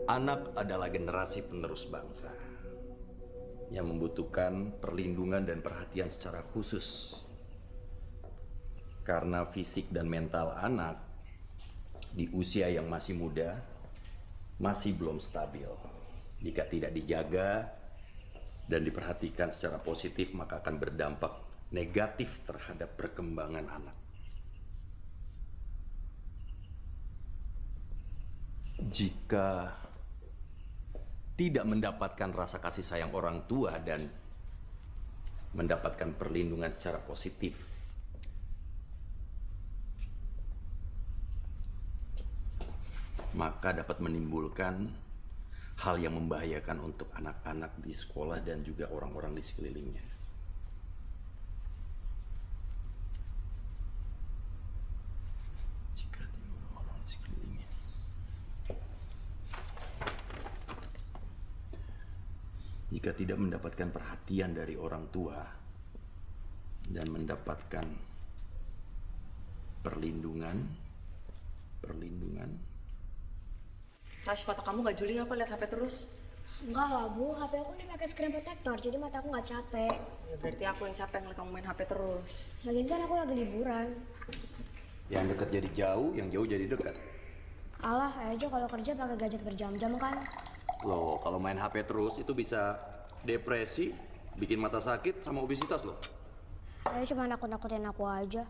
Anak adalah generasi penerus bangsa yang membutuhkan perlindungan dan perhatian secara khusus. Karena fisik dan mental anak di usia yang masih muda masih belum stabil. Jika tidak dijaga dan diperhatikan secara positif, maka akan berdampak negatif terhadap perkembangan anak. Jika tidak mendapatkan rasa kasih sayang orang tua dan mendapatkan perlindungan secara positif, maka dapat menimbulkan hal yang membahayakan untuk anak-anak di sekolah dan juga orang-orang di sekelilingnya. Jika tidak orang-orang di sekelilingnya. Jika tidak mendapatkan perhatian dari orang tua dan mendapatkan perlindungan. Tash, mata kamu gak juling apa lihat HP terus? Enggak lah Bu, HP aku nih pakai screen protector, jadi mata aku nggak capek. Ya berarti aku yang capek ngeliat kamu main HP terus. Lagian kan aku lagi liburan. Yang dekat jadi jauh, yang jauh jadi dekat. Alah, aja kalau kerja pakai gadget berjam-jam kan. Loh, kalau main HP terus itu bisa depresi, bikin mata sakit, sama obesitas loh. Ayo cuma nakut-nakutin aku aja.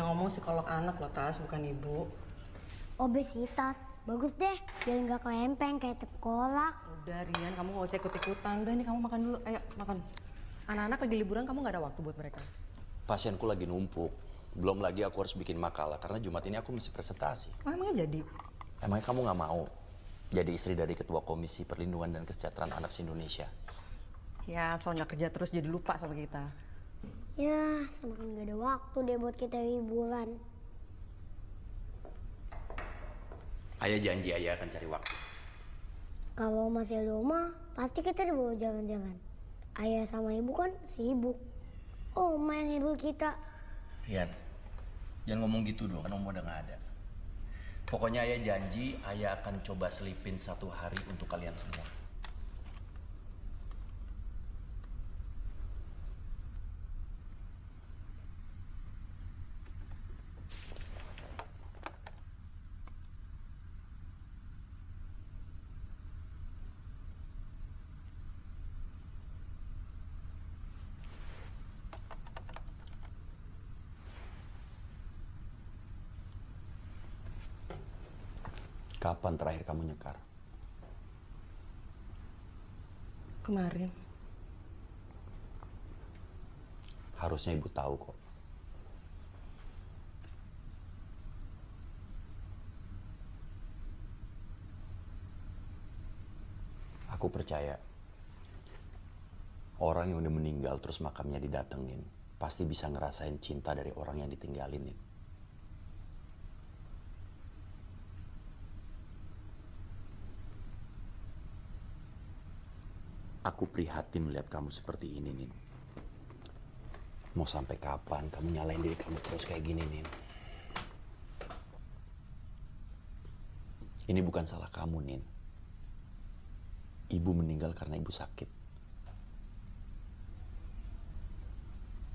Yang ngomong psikolog anak loh, Tas, bukan ibu. Obesitas, bagus deh, biar nggak kelempeng kayak tep kolak. Udah Rian, kamu gak usah ikut-ikutan. Udah nih kamu makan dulu, ayo makan. Anak-anak lagi liburan, kamu gak ada waktu buat mereka. Pasienku lagi numpuk. Belum lagi aku harus bikin makalah karena Jumat ini aku mesti presentasi. Oh, emangnya jadi? Emangnya kamu nggak mau jadi istri dari Ketua Komisi Perlindungan dan Kesejahteraan Anak se-Indonesia? Ya, asal nggak kerja terus jadi lupa sama kita. Ya, sama kan nggak ada waktu deh buat kita liburan. Ayah janji ayah akan cari waktu. Kalau masih ada rumah, pasti kita dibawa jalan-jalan. Ayah sama ibu kan sibuk. Oma yang hibur kita. Rian, jangan ngomong gitu dong, kan Om udah nggak ada. Pokoknya ayah janji, ayah akan coba selipin satu hari untuk kalian semua. Kapan terakhir kamu nyekar? Kemarin. Harusnya ibu tahu kok. Aku percaya orang yang udah meninggal terus makamnya didatengin pasti bisa ngerasain cinta dari orang yang ditinggalin. Aku prihatin melihat kamu seperti ini, Nin. Mau sampai kapan kamu nyalain diri kamu terus kayak gini, Nin? Ini bukan salah kamu, Nin. Ibu meninggal karena ibu sakit.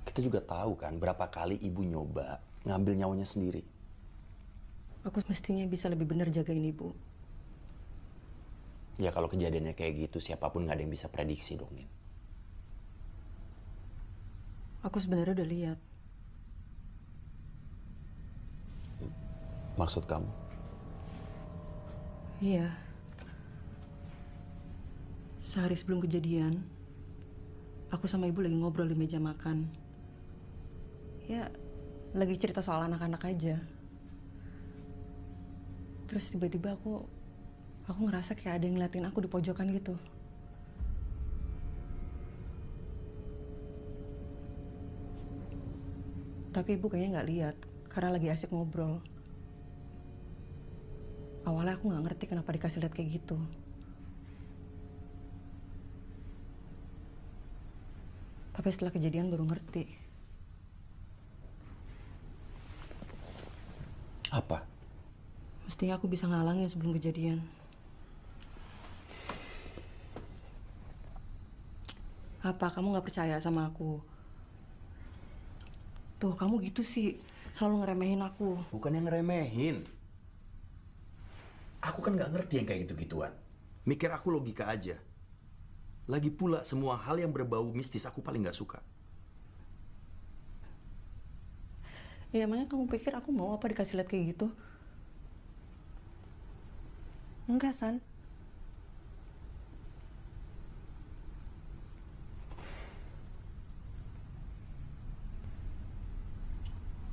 Kita juga tahu kan berapa kali ibu nyoba ngambil nyawanya sendiri. Aku mestinya bisa lebih benar jagain ibu. Ya kalau kejadiannya kayak gitu, siapapun nggak ada yang bisa prediksi dong, Nin. Aku sebenarnya udah lihat. Maksud kamu? Iya. Sehari sebelum kejadian, aku sama ibu lagi ngobrol di meja makan. Ya, lagi cerita soal anak-anak aja. Terus tiba-tiba aku ngerasa kayak ada yang ngeliatin aku di pojokan gitu. Tapi ibu kayaknya nggak lihat karena lagi asik ngobrol. Awalnya aku nggak ngerti kenapa dikasih lihat kayak gitu. Tapi setelah kejadian baru ngerti. Apa? Mestinya aku bisa ngalangin sebelum kejadian. Apa kamu nggak percaya sama aku? Tuh, kamu gitu sih. Selalu ngeremehin aku. Bukan yang ngeremehin. Aku kan nggak ngerti yang kayak gitu-gituan. Mikir aku logika aja. Lagi pula semua hal yang berbau mistis aku paling nggak suka. Ya emangnya kamu pikir aku mau apa dikasih lihat kayak gitu? Enggak, San.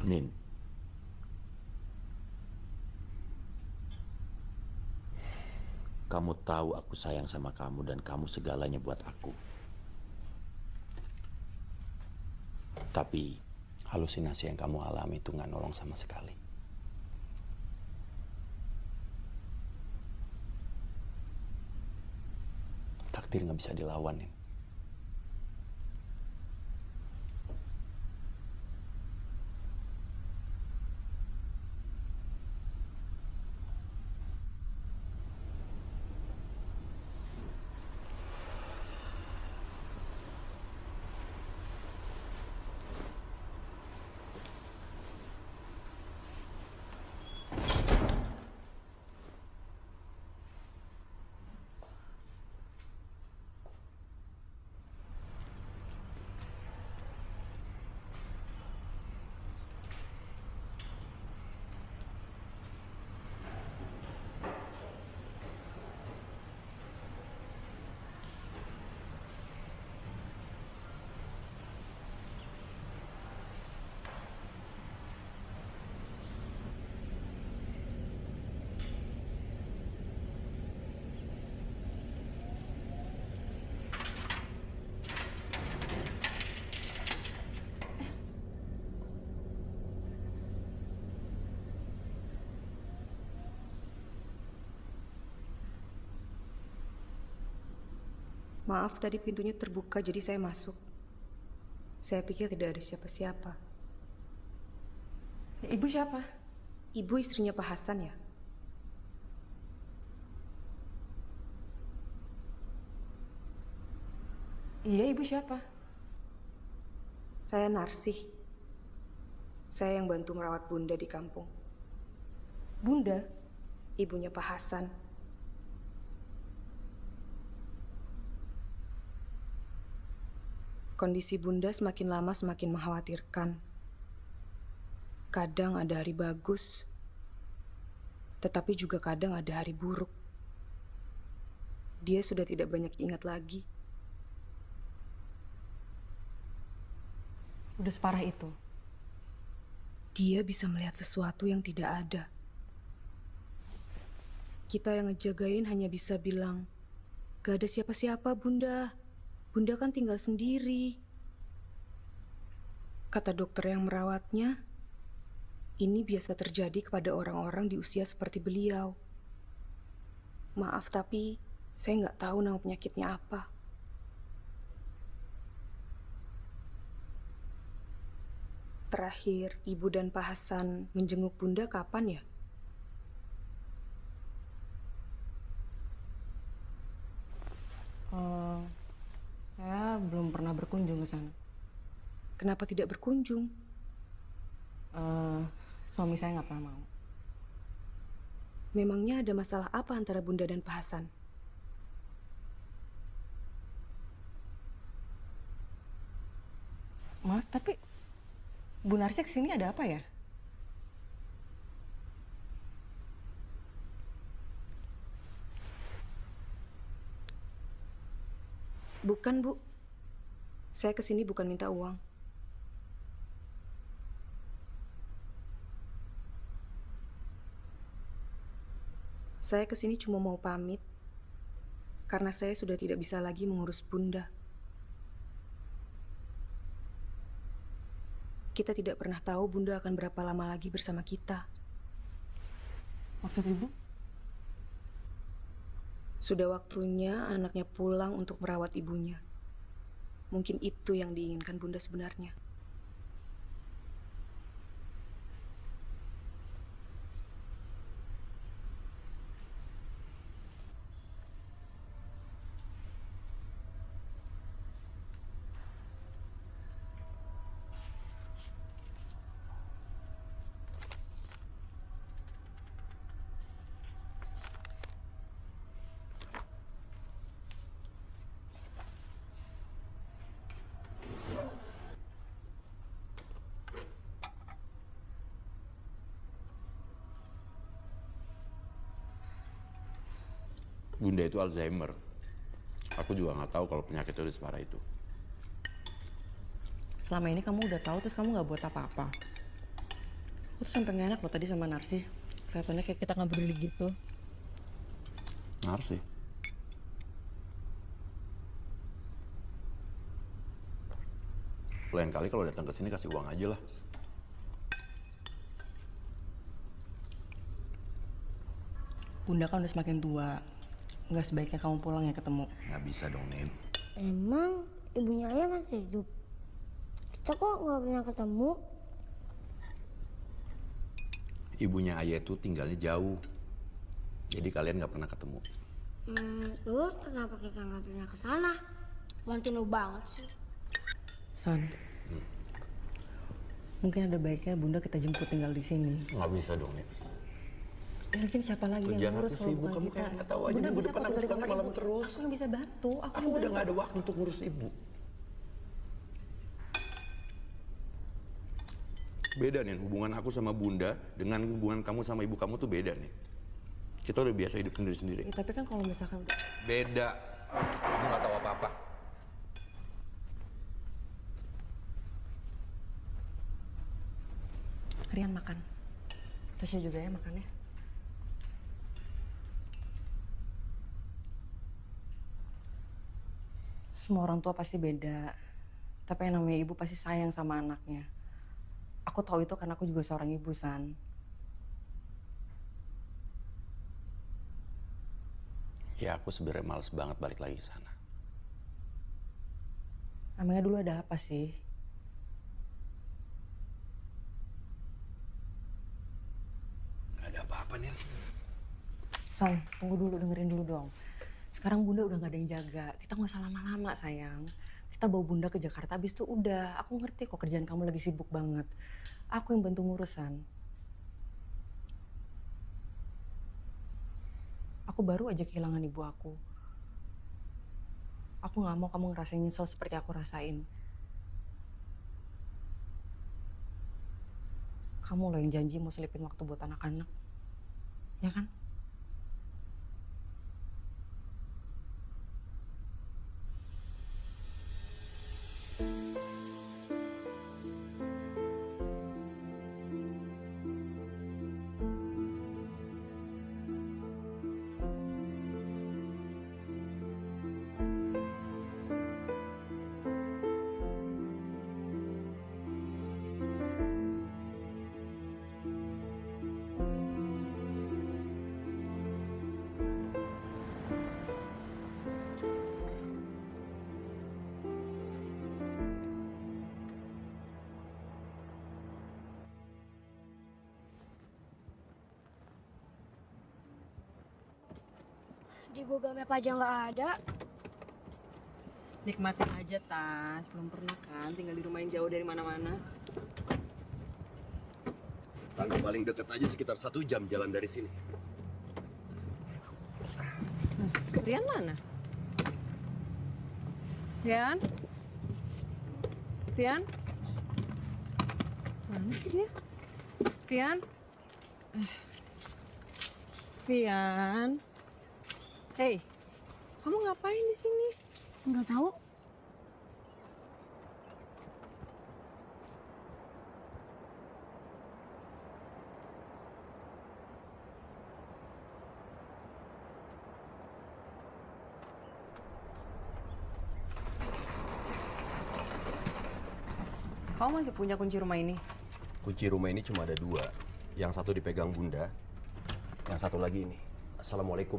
Nin. Kamu tahu aku sayang sama kamu dan kamu segalanya buat aku. Tapi halusinasi yang kamu alami itu nggak nolong sama sekali. Takdir nggak bisa dilawan, Nin. Maaf, tadi pintunya terbuka jadi saya masuk. Saya pikir tidak ada siapa-siapa. Ibu siapa? Ibu istrinya Pak Hasan ya? Iya, ibu siapa? Saya Narsih. Saya yang bantu merawat Bunda di kampung. Bunda? Ibunya Pak Hasan. Kondisi Bunda semakin lama semakin mengkhawatirkan. Kadang ada hari bagus, tetapi juga kadang ada hari buruk. Dia sudah tidak banyak ingat lagi. Udah separah itu? Dia bisa melihat sesuatu yang tidak ada. Kita yang ngejagain hanya bisa bilang, "Gak ada siapa-siapa, Bunda. Bunda kan tinggal sendiri." Kata dokter yang merawatnya, ini biasa terjadi kepada orang-orang di usia seperti beliau. Maaf, tapi saya nggak tahu nama penyakitnya apa. Terakhir, Ibu dan Pak Hasan menjenguk Bunda kapan ya? Saya belum pernah berkunjung ke sana. Kenapa tidak berkunjung? Suami saya nggak pernah mau. Memangnya ada masalah apa antara Bunda dan Pak Hasan? Maaf, tapi Bu Narsi kesini ada apa ya? Bukan, Bu. Saya kesini bukan minta uang. Saya kesini cuma mau pamit, karena saya sudah tidak bisa lagi mengurus Bunda. Kita tidak pernah tahu Bunda akan berapa lama lagi bersama kita. Maksud Ibu? Sudah waktunya anaknya pulang untuk merawat ibunya. Mungkin itu yang diinginkan Bunda sebenarnya. Bunda itu Alzheimer. Aku juga nggak tahu kalau penyakit itu separah itu. Selama ini kamu udah tahu terus kamu nggak buat apa-apa. Aku tuh sampai nggak enak loh tadi sama Narsi. Kelihatannya kayak kita nggak peduli gitu. Narsi? Lain kali kalau datang ke sini kasih uang aja lah. Bunda kan udah semakin tua. Nggak sebaiknya kamu pulang ya ketemu. Nggak bisa dong, Nin. Emang ibunya Ayah masih hidup? Kita kok nggak pernah ketemu? Ibunya Ayah itu tinggalnya jauh. Jadi kalian nggak pernah ketemu. Terus kenapa kita nggak pernah ke sana? Wantino banget sih. Son, mungkin ada baiknya Bunda kita jemput tinggal di sini. Nggak bisa dong, Nin. Ya, mungkin siapa lagi yang Kerjaan ngurus aku kalau sibuk, bukan kamu kita? kayak nggak tahu aja, Bunda minggu bisa depan kok aku tinggal di pulang kamar malam ibu. terus. Aku yang bisa bantu. Aku udah nggak ada waktu untuk ngurus ibu. Beda nih, hubungan aku sama Bunda dengan hubungan kamu sama ibu kamu tuh beda nih. Kita udah biasa hidup sendiri-sendiri. Ya, tapi kan kalau misalkan Beda. Kamu nggak tahu apa-apa. Rian makan. Tasya juga ya makannya. Semua orang tua pasti beda. Tapi yang namanya ibu pasti sayang sama anaknya. Aku tahu itu karena aku juga seorang ibu, San. Ya aku sebenarnya males banget balik lagi ke sana. Namanya dulu ada apa sih? Gak ada apa-apa nih. San, tunggu dulu, dengerin dulu dong. Sekarang Bunda udah gak ada yang jaga. Kita gak usah lama-lama, sayang. Kita bawa Bunda ke Jakarta, abis itu udah. Aku ngerti kok kerjaan kamu lagi sibuk banget. Aku yang bantu ngurusan. Aku baru aja kehilangan ibu aku. Aku gak mau kamu ngerasain nyesel seperti aku rasain. Kamu loh yang janji mau selipin waktu buat anak-anak. Ya kan? Di Google Map aja nggak ada. Nikmatin aja, Tas. Belum pernah kan tinggal di rumah yang jauh dari mana-mana. Tangga paling deket aja sekitar 1 jam jalan dari sini. Rian mana? Rian? Rian? Mana sih dia? Rian? Rian? Hei, kamu ngapain di sini? Nggak tahu. Kamu masih punya kunci rumah ini? Kunci rumah ini cuma ada 2. Yang satu dipegang Bunda, yang satu lagi ini. Assalamualaikum.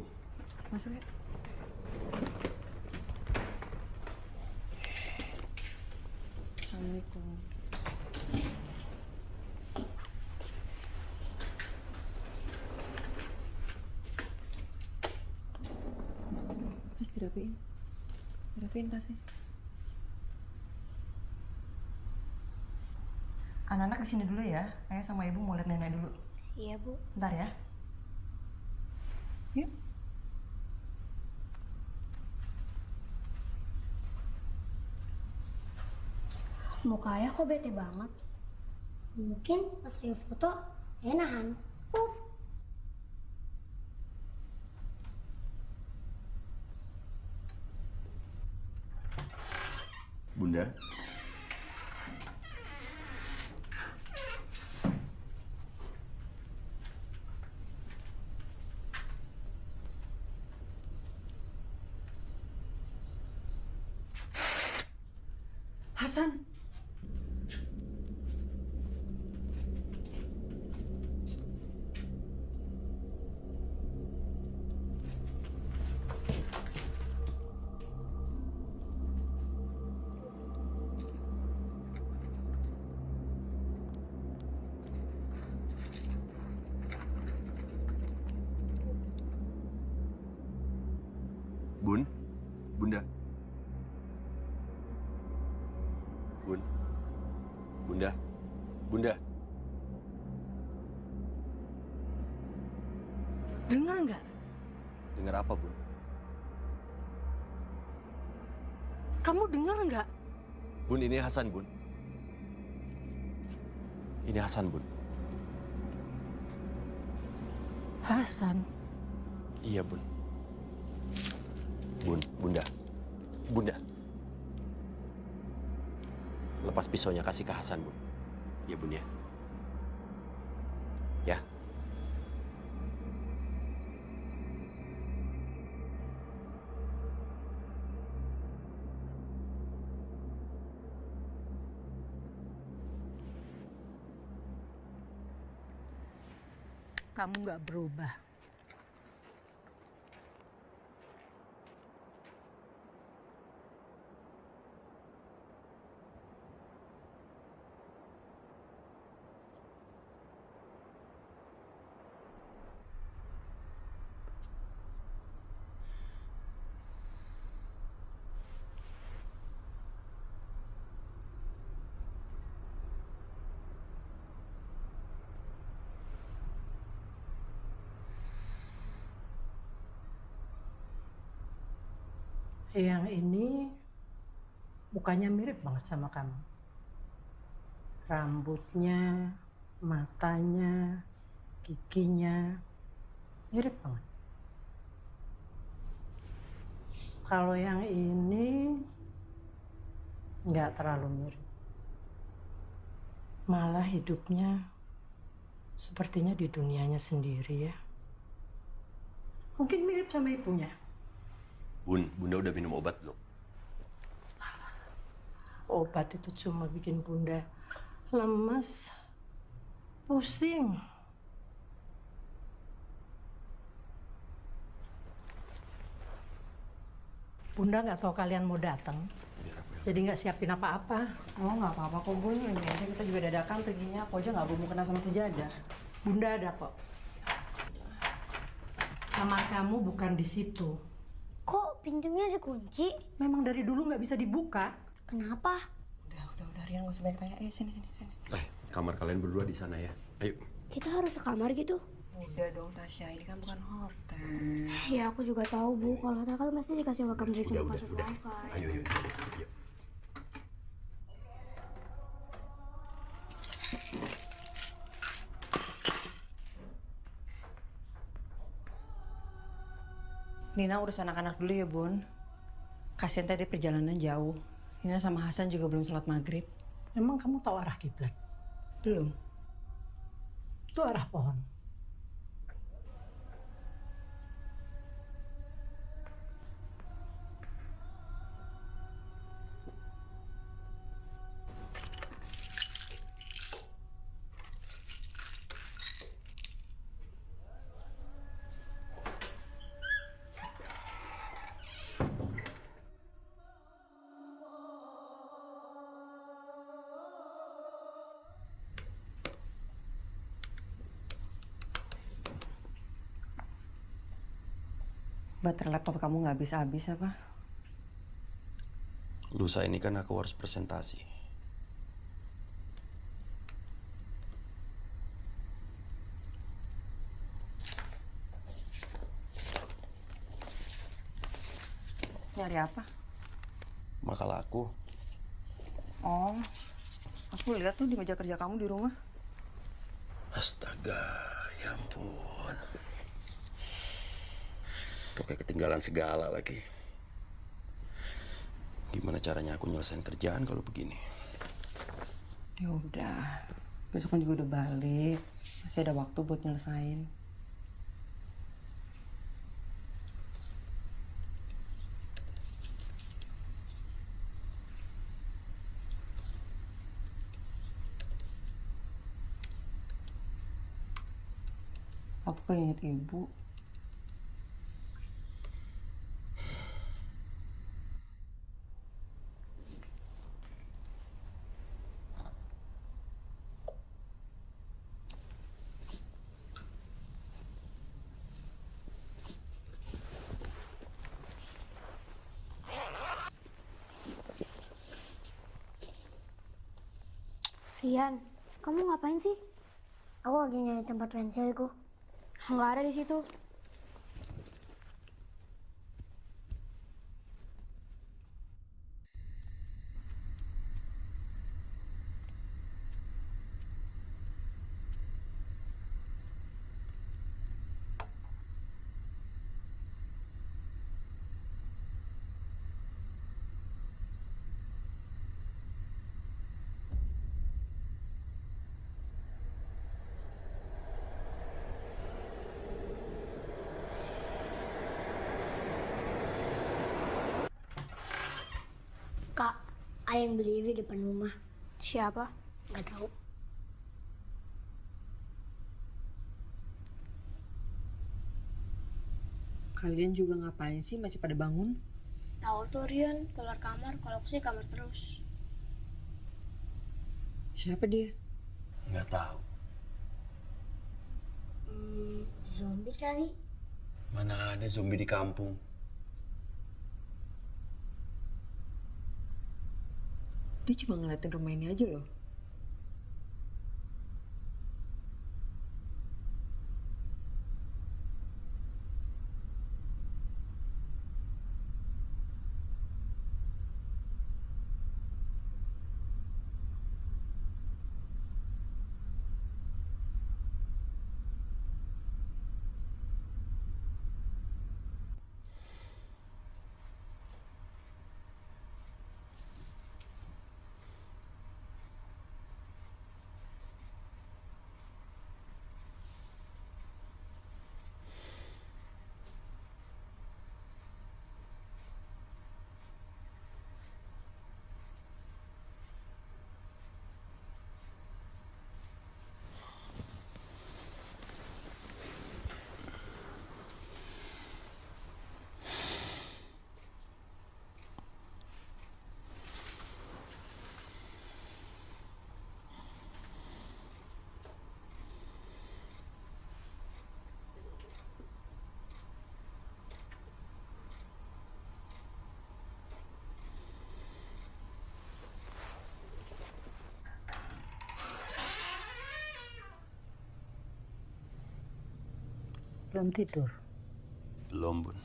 Masuk ya. Assalamualaikum. Mas dirapiin. Dirapiin tasnya. Anak-anak kesini dulu ya. Ayah sama ibu mau lihat nenek dulu. Iya, Bu. Bentar ya. Yuk. Muka Ayah kok bete banget. Mungkin pas Ayah foto, Ayah nahan. Bunda. Hasan. Bun, Bunda. Bun, Bunda, Bunda. Dengar nggak? Dengar apa, Bun? Kamu dengar nggak? Bun, ini Hasan, Bun. Ini Hasan, Bun. Hasan. Iya, Bun. Bun, Bunda. Bunda. Lepas pisaunya kasih ke Hasan, Bun. Ya, Bun ya. Ya. Kamu nggak berubah. Yang ini mukanya mirip banget sama kamu. Rambutnya, matanya, giginya, mirip banget. Kalau yang ini nggak terlalu mirip. Malah hidupnya sepertinya di dunianya sendiri ya. Mungkin mirip sama ibunya. Bun, Bunda udah minum obat belum? Obat itu cuma bikin Bunda lemas, pusing. Bunda nggak tahu kalian mau datang, jadi nggak siapin apa-apa. Oh, nggak apa-apa kok, Bun. Ini aja kita juga dadakan perginya. Aku aja nggak mau kena sama sejadah. Bunda ada kok. Kamar kamu bukan di situ. Kok pintunya dikunci? Memang dari dulu nggak bisa dibuka. Kenapa? Udah, Rian, nggak usah banyak tanya. Sini. Kamar kalian berdua di sana ya. Ayo. Kita harus sekamar gitu? Udah dong, Tasya. Ini kan bukan hotel. Ya aku juga tahu Bu, kalau hotel kan pasti dikasih welcome drink sama Udah, password udah. wifi. Ayo. Yuk. Nina urus anak-anak dulu ya, Bun. Kasian tadi perjalanan jauh. Nina sama Hasan juga belum sholat maghrib. Emang kamu tahu arah kiblat? Belum. Itu arah pohon. Baterai laptop kamu nggak habis-habis apa? Lusa ini kan aku harus presentasi. Nyari apa? Makalah aku. Oh, aku lihat tuh di meja kerja kamu di rumah. Astaga, ya ampun. Tuh kayak ketinggalan segala lagi. Gimana caranya aku nyelesain kerjaan kalau begini? Ya udah, besok kan juga udah balik. Masih ada waktu buat nyelesain. Aku keinget ibu. Rian, kamu ngapain sih? Aku lagi nyari tempat pensilku. Nggak ada di situ. Kak, ada yang berdiri di depan rumah. Siapa? Nggak tahu. Kalian juga ngapain sih masih pada bangun? Tahu tuh Rian, keluar kamar. Kalau aku sih kamar terus. Siapa dia? Nggak tahu. Zombie kali. Mana ada zombie di kampung? Dia cuma ngeliatin rumah ini aja loh. Belum tidur. Belum, Bun.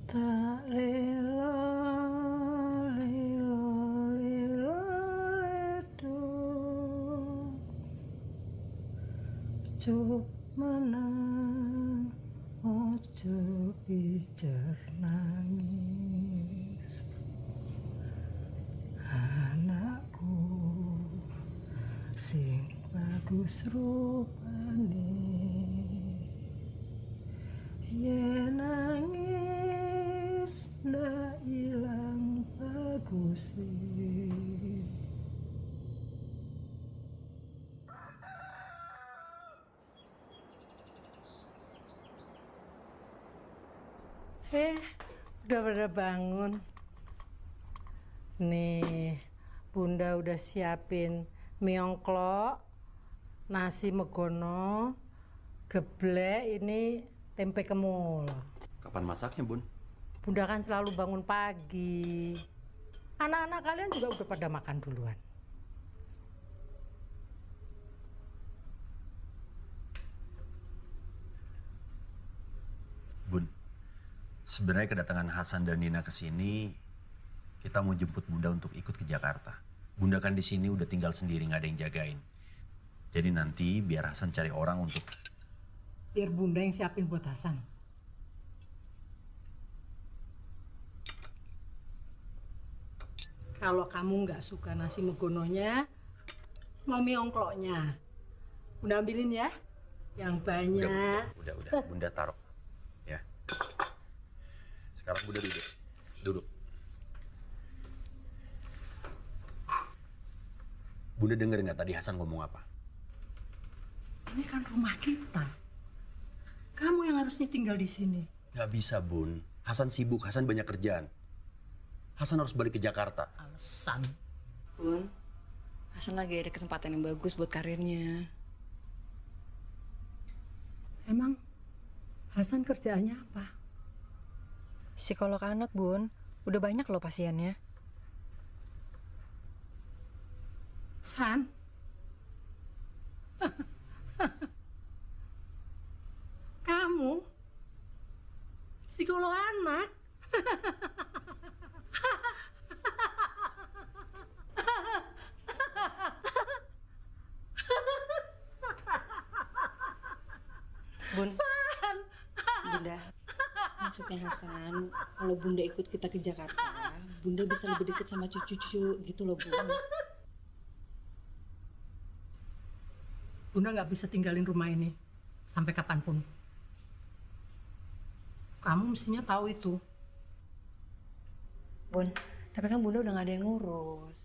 Tak lelo lelo lelo ledo cuk menang ojo pijar nangis anakku sing bagus rupane yen nangis ndak ilang bagus udah pada bangun. Nih, Bunda udah siapin mie ongklok, nasi megono, geblek, ini tempe kemul. Kapan masaknya, Bun? Bunda kan selalu bangun pagi. Anak-anak kalian juga udah pada makan duluan. Sebenarnya kedatangan Hasan dan Nina ke sini, kita mau jemput Bunda untuk ikut ke Jakarta. Bunda kan di sini udah tinggal sendiri, nggak ada yang jagain. Jadi nanti biar Hasan cari orang untuk... Biar Bunda yang siapin buat Hasan. Kalau kamu nggak suka nasi megononya, mau mie ongkloknya. Bunda ambilin ya, yang banyak. Udah. Bunda taruh. Ya. Sekarang Bunda duduk. Duduk. Bunda denger nggak tadi Hasan ngomong apa? Ini kan rumah kita. Kamu yang harusnya tinggal di sini. Nggak bisa, Bun. Hasan sibuk, Hasan banyak kerjaan. Hasan harus balik ke Jakarta. Alasan. Bun, Hasan lagi ada kesempatan yang bagus buat karirnya. Emang Hasan kerjaannya apa? Psikolog anak, Bun. Udah banyak loh pasiennya. San? Kamu? Psikolog anak? Bun, Bunda, maksudnya Hasan, kalau Bunda ikut kita ke Jakarta, Bunda bisa lebih dekat sama cucu-cucu gitu loh, Bun. Bunda nggak bisa tinggalin rumah ini sampai kapanpun. Kamu mestinya tahu itu. Bun, tapi kan Bunda udah gak ada yang ngurus.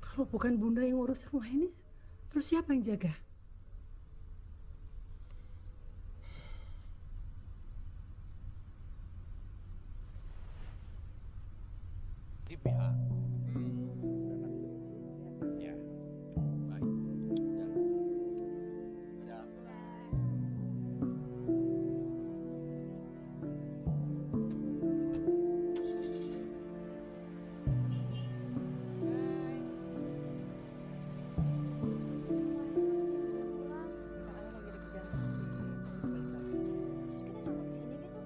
Kalau bukan Bunda yang ngurus rumah ini, terus siapa yang jaga? Di pihak. Ya. Baik. Terus kita nggak kesini gitu.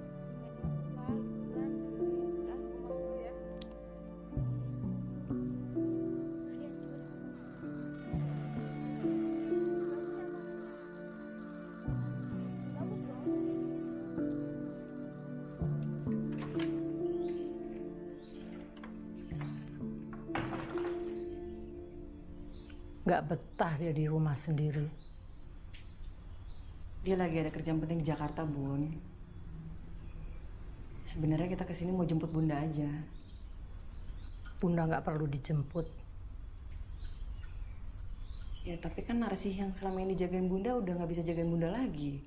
Bagus dong. Gak betah dia di rumah sendiri. Dia lagi ada kerjaan penting di Jakarta, Bun. Sebenarnya kita kesini mau jemput Bunda aja. Bunda nggak perlu dijemput. Ya, tapi kan Narsih yang selama ini jagain Bunda udah nggak bisa jagain Bunda lagi.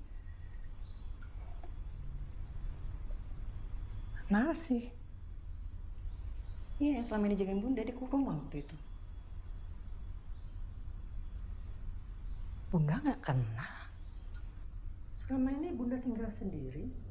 Narsih? Iya, yang selama ini jagain Bunda dikurung waktu itu. Bunda nggak kenal. Selama ini Bunda tinggal sendiri.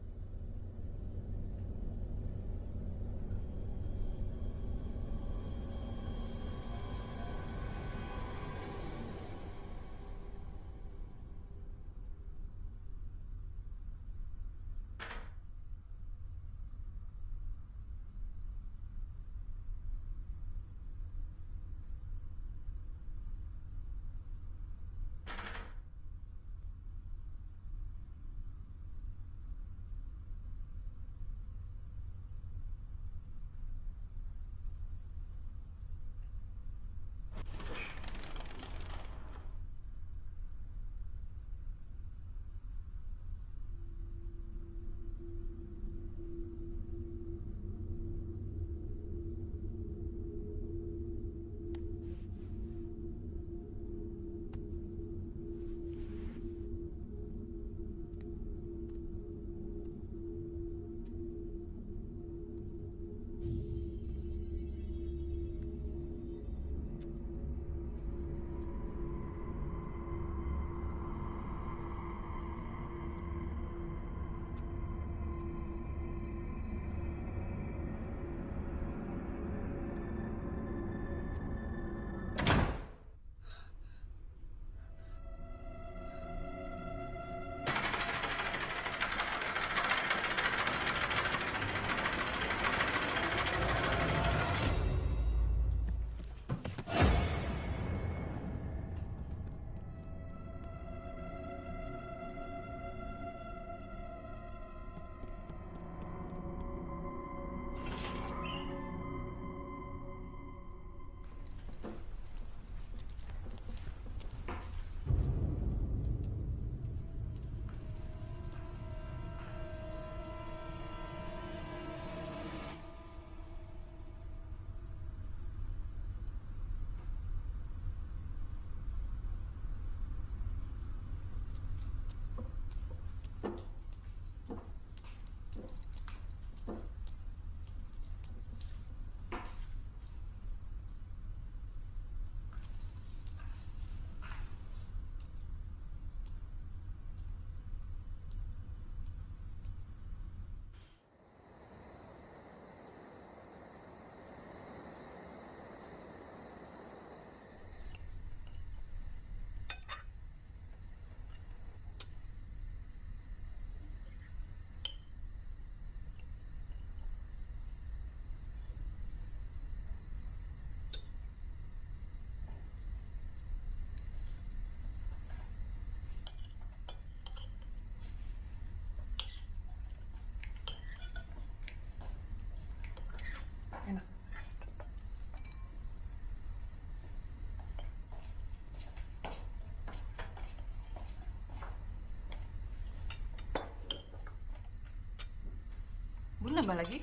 nambah lagi?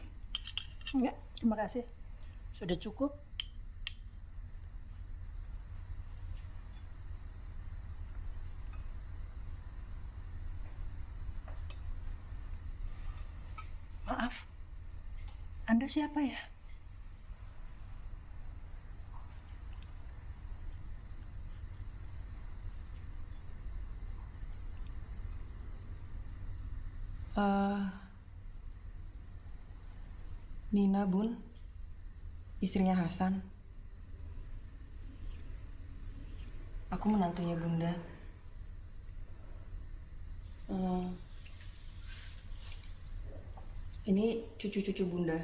Enggak, terima kasih. Sudah cukup. Maaf, Anda siapa ya? Nina, Bun. Istrinya Hasan. Aku menantunya Bunda. Ini cucu-cucu Bunda.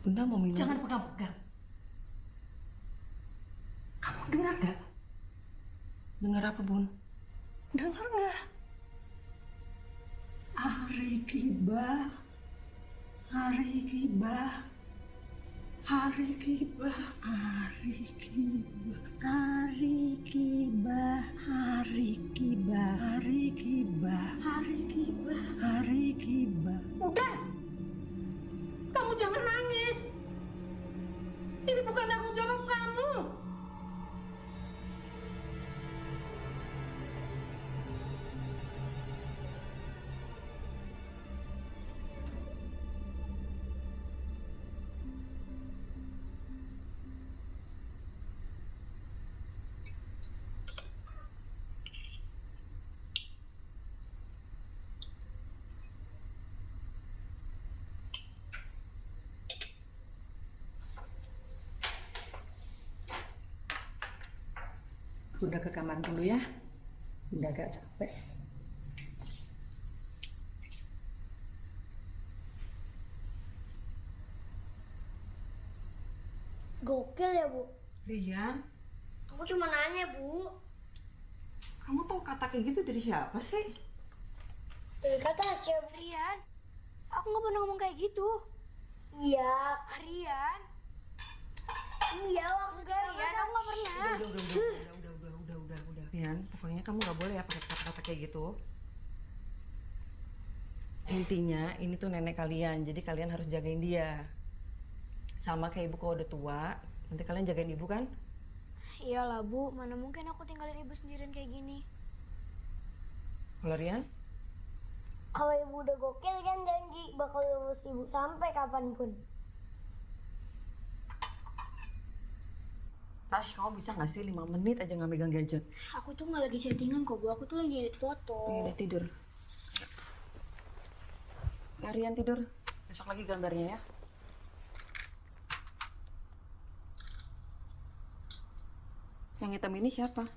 Bunda mau minum? Jangan pegang-pegang. Kamu dengar nggak? Dengar apa, Bun? Dengar nggak? Hari Kibah, hari Kibah, hari Kibah, hari Kibah, hari Kibah, hari Kibah, hari Kibah, hari Kibah, hari Kibah. Udah, kamu jangan nangis. Ini bukan tanggung jawab kamu. Bunda ke kamar dulu ya. Bunda agak capek. Gokil ya, Bu. Rian, Aku cuma nanya, Bu. kamu tahu kata kayak gitu dari siapa sih? Dari kata Asia, Rian. Aku nggak pernah ngomong kayak gitu. Iya, Rian. Iya, waktu Rian aku nggak pernah. Udah. Rian, pokoknya kamu nggak boleh ya pakai kata-kata kayak gitu. Intinya, ini tuh nenek kalian, jadi kalian harus jagain dia. Sama kayak ibu kalau udah tua, nanti kalian jagain ibu kan? Iyalah, Bu. Mana mungkin aku tinggalin ibu sendirian kayak gini. Kalau Rian? Kalau ibu udah gokil kan janji bakal urus ibu sampai kapanpun. Tash, kamu bisa nggak sih 5 menit aja nggak megang gadget? Aku tuh nggak lagi chattingan kok, Bu. Aku tuh lagi edit foto. Ya udah tidur. Ya, Rian tidur. Besok lagi gambarnya ya. Yang hitam ini siapa?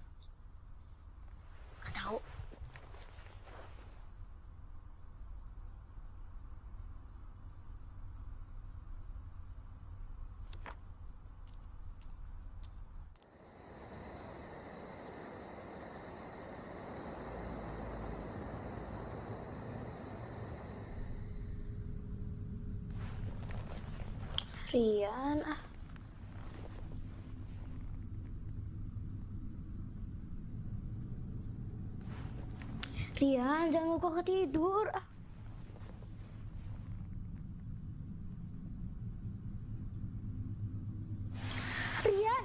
Gak tahu. Rian, Rian, jangan lupa ketidur. Rian.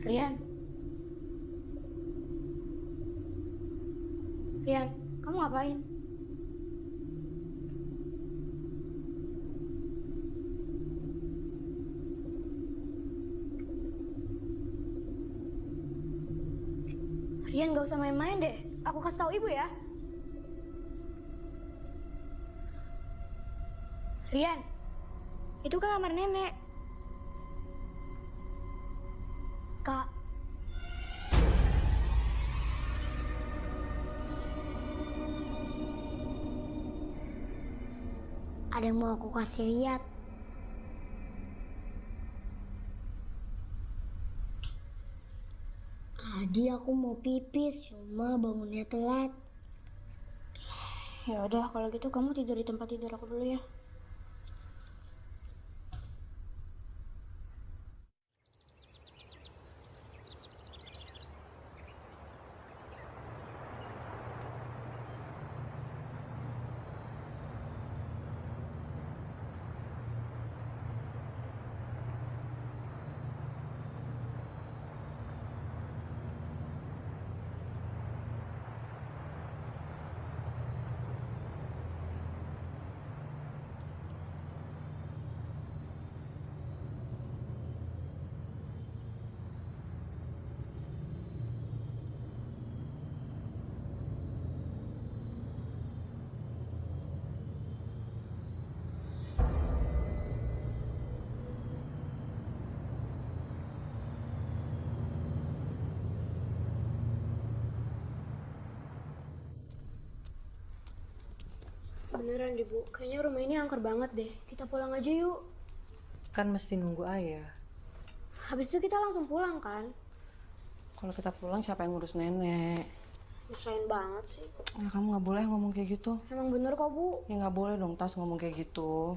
Rian. Rian, kamu ngapain? Rian, gak usah main-main deh. Aku kasih tahu ibu ya. Rian, itu kan kamar nenek. Kak. Ada yang mau aku kasih lihat. Tadi aku mau pipis, cuma bangunnya telat. Ya udah, kalau gitu kamu tidur di tempat tidur aku dulu ya. Beneran deh, Bu. Kayaknya rumah ini angker banget deh. Kita pulang aja yuk. Kan mesti nunggu ayah. Habis itu kita langsung pulang kan? Kalau kita pulang siapa yang ngurus nenek? Nyusahin banget sih. Ya kamu nggak boleh ngomong kayak gitu. Emang bener kok, Bu. Ya nggak boleh dong Tas ngomong kayak gitu.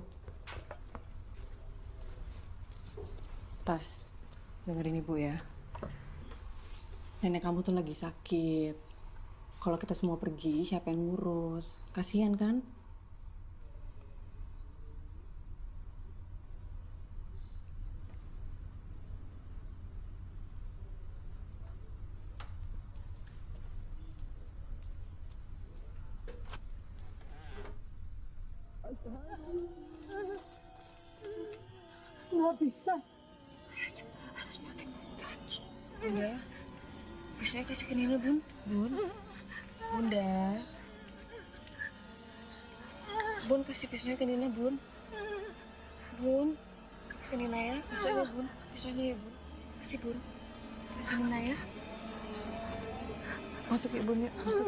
Tas, dengerin ibu ya. Nenek kamu tuh lagi sakit. Kalau kita semua pergi, siapa yang ngurus? Kasihan kan? Nggak bisa. Bunda, bisa kasih ke Nina, Bun? Bunda. Bun, kasih pisaunya ke Nina, Bun. Bun, kasih ke Nina ya. Pisaunya, Bun. Pisaunya ya, Bun. Kasih, Bun. Kasih Nina ya. Masuk ya, Bun, ya. Masuk.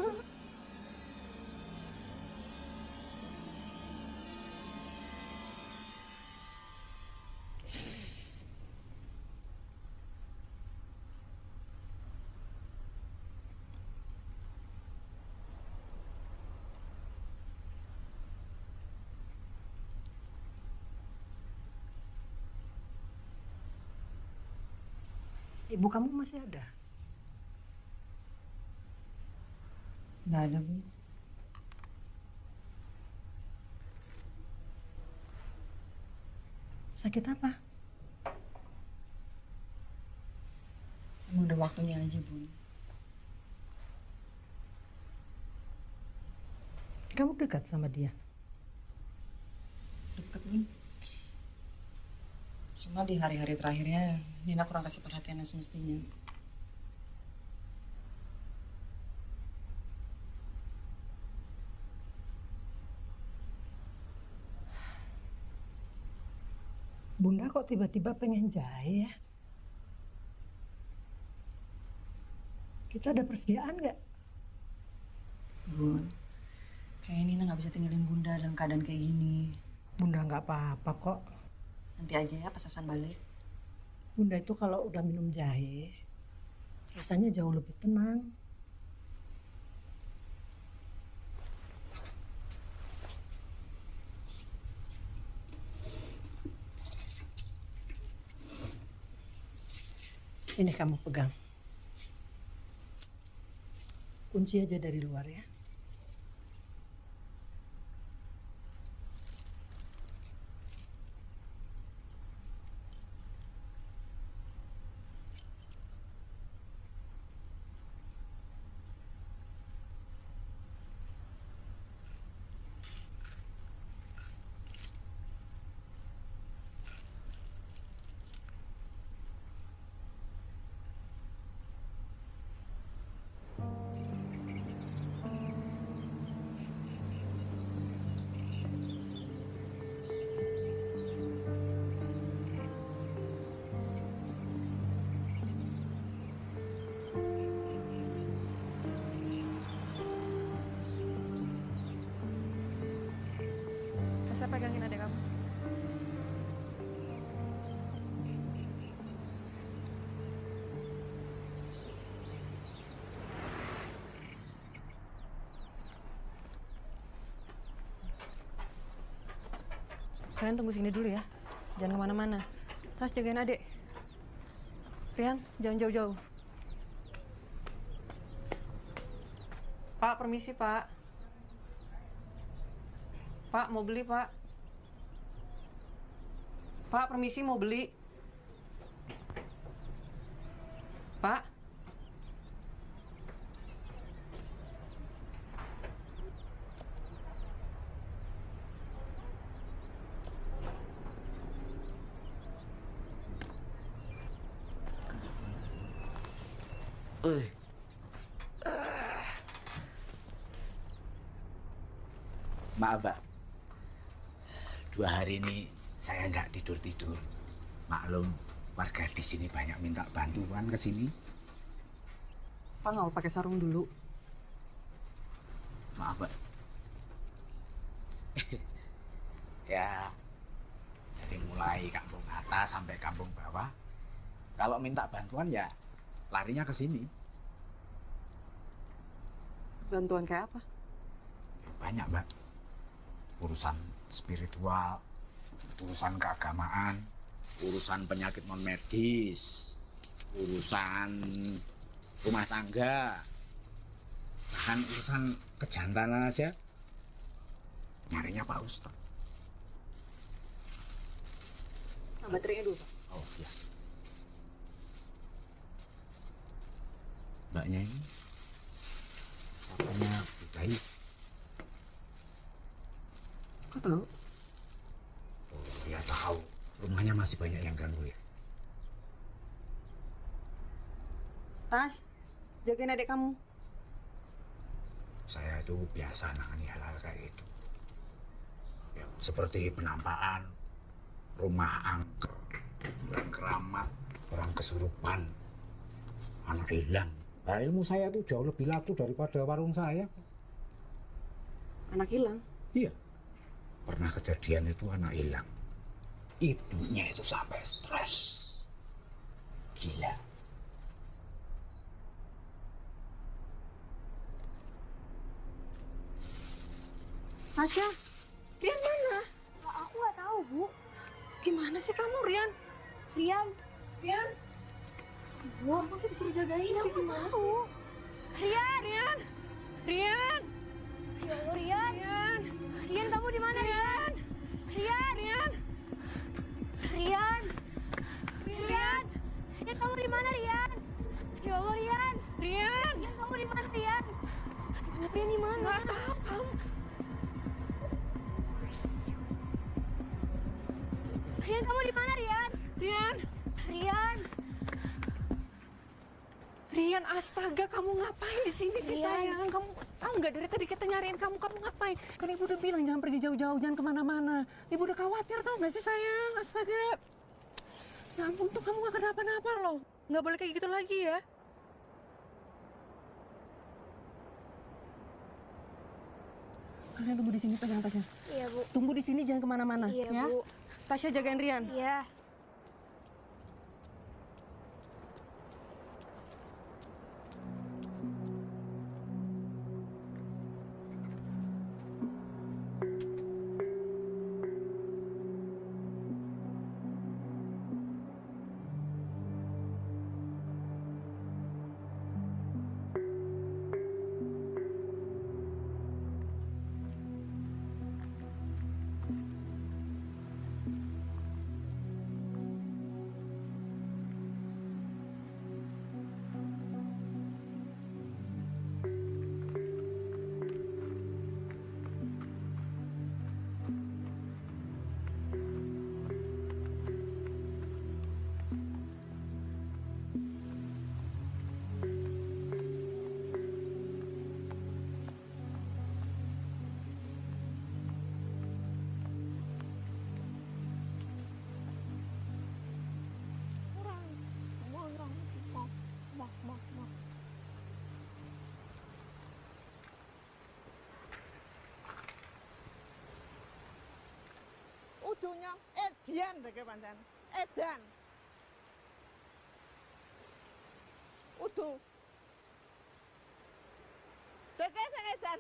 Ibu kamu masih ada? Nggak ada, Bu. Sakit apa? Emang udah waktunya aja, Bun. Kamu dekat sama dia? Deket, Bun. Cuma di hari-hari terakhirnya, Nina kurang kasih perhatian yang semestinya. Bunda kok tiba-tiba pengen jahe ya? Kita ada persediaan nggak? Bun, kayak Nina nggak bisa tinggalin Bunda dalam keadaan kayak gini. Bunda nggak apa-apa kok. Nanti aja ya pas Hasan balik. Bunda itu kalau udah minum jahe, rasanya jauh lebih tenang. Ini kamu pegang. Kunci aja dari luar ya. Saya pegangin adek kamu. Kalian tunggu sini dulu ya. Jangan kemana-mana. Tas jagain adik. Rian, jangan jauh-jauh. Pak, permisi Pak. Pak, mau beli Pak. Pak, permisi mau beli. Pak. Maaf, Pak. 2 hari ini saya nggak tidur-tidur. Maklum, warga di sini banyak minta bantuan ke sini. Pak nggak mau pakai sarung dulu. Maaf, Pak. Ya, dari mulai kampung atas sampai kampung bawah, kalau minta bantuan ya larinya ke sini. Bantuan kayak apa? Banyak, Mbak. Urusan spiritual, urusan keagamaan, urusan penyakit non medis, urusan rumah tangga, bahkan urusan kejantanan aja nyarinya Pak Ustadz. Baterainya dulu Pak. Oh iya. Mbaknya ini sapanya Budaya. Kok tahu? Oh ya tahu. Rumahnya masih banyak yang ganggu ya. Tas, jagain adik kamu. Saya itu biasa nangani hal-hal kayak itu. Ya, seperti penampakan, rumah angker, kuburan keramat, orang kesurupan, anak hilang. Nah, ilmu saya tuh jauh lebih laku daripada warung saya. Anak hilang? Iya. Pernah kejadian itu anak hilang. Ibunya itu sampai stres. Gila. Tasya, Rian mana? Aku nggak tahu, Bu. Gimana sih kamu, Rian? Rian, Rian? Wah, masih disuruh jagain. aku nggak tahu. Rian, Rian! Rian! ya Allah, Rian. Rian! Rian, kamu di mana, Rian? Rian, Rian! Rian, Rian, Rian, kamu di mana, Rian? Ya Allah, Rian. Rian! Rian, kamu di mana, Rian? Aduh, Rian di mana? Nggak tahu kamu. Rian, kamu di mana, Rian? Rian! Rian, Rian, astaga, kamu ngapain di sini sih, Rian. sayang? Kamu tahu nggak dari tadi kita nyariin kamu ngapain? Kan ibu udah bilang jangan pergi jauh-jauh, jangan kemana-mana. Ibu udah khawatir, tahu nggak sih, sayang? Astaga. Ya ampun, tuh kamu nggak kenapa-napa loh. Nggak boleh kayak gitu lagi ya. Kalian tunggu di sini, pegang Tasya. iya, Bu. Tunggu di sini, jangan kemana-mana, Iya, ya. Bu. Tasya jagain Rian. Iya. Udunya Edian deh pancen. Edan. Udu. Deke sing edan.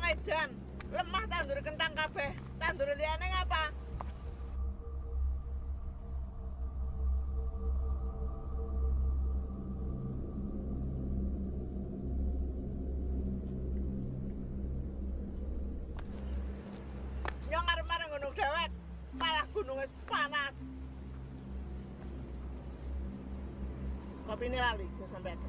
edan. Lemah tandur kentang kabeh. Tandur liyane ngapa? Nyong arep-arep gunung dewek, malah gunung wis panas. Kopi ini lali, saya sampai ada.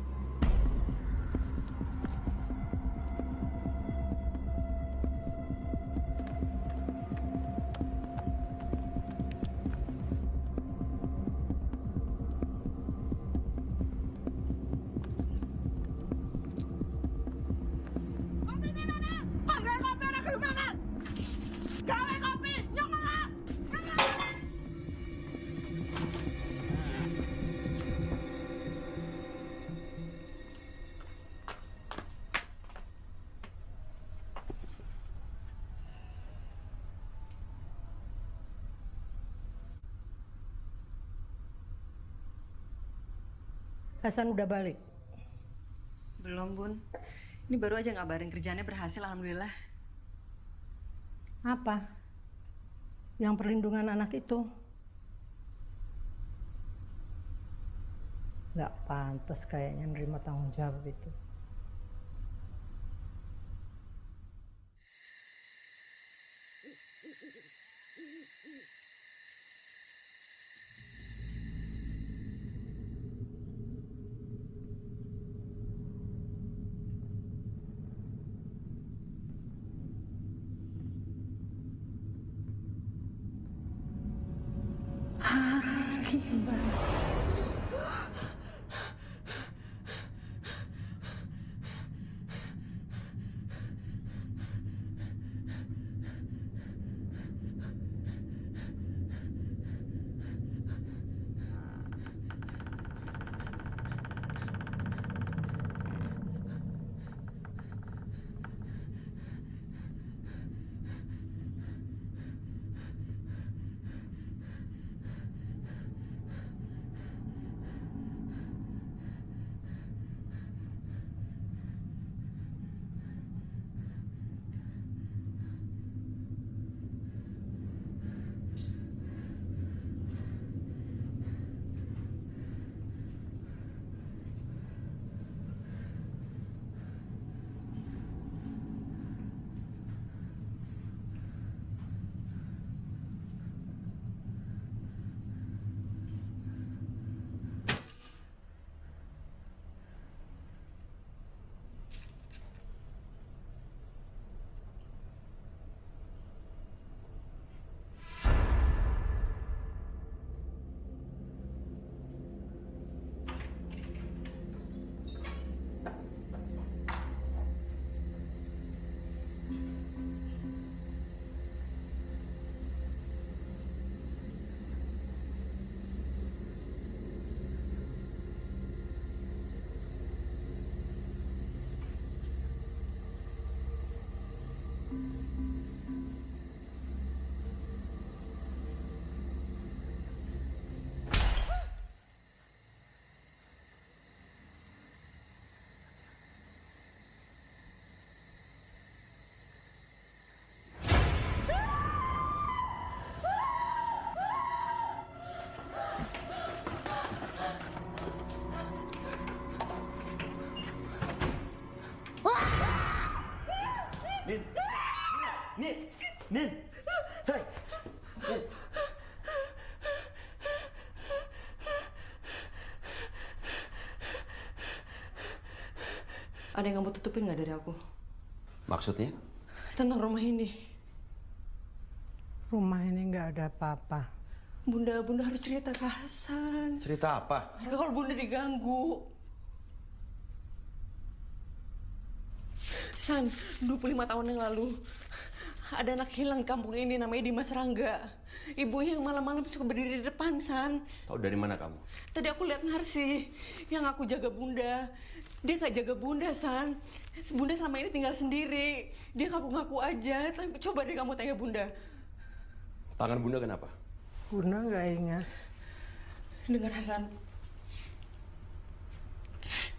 Kopi ini mana? Pakai kopi ada kelumangan. Gawe kopi, nyong ora. Hasan udah balik. Belum, Bun. Ini baru aja ngabarin kerjaannya berhasil, alhamdulillah. Apa? Yang perlindungan anak itu? Nggak pantas kayaknya nerima tanggung jawab itu. Nin! Hei! Nin! Ada yang kamu tutupin nggak dari aku? Maksudnya? Tentang rumah ini. Rumah ini nggak ada apa-apa. Bunda harus cerita ke Hasan. Cerita apa? Kalau Bunda diganggu. San, 25 tahun yang lalu ada anak hilang kampung ini namanya Dimas Rangga. Ibunya yang malam-malam suka berdiri di depan, San. Tahu dari mana kamu? Tadi aku lihat Narsi yang aku jaga Bunda. Dia nggak jaga Bunda, San. Bunda selama ini tinggal sendiri. Dia ngaku-ngaku aja. Tapi coba deh kamu tanya Bunda. Tangan Bunda kenapa? Bunda nggak ingat. Dengar, Hasan.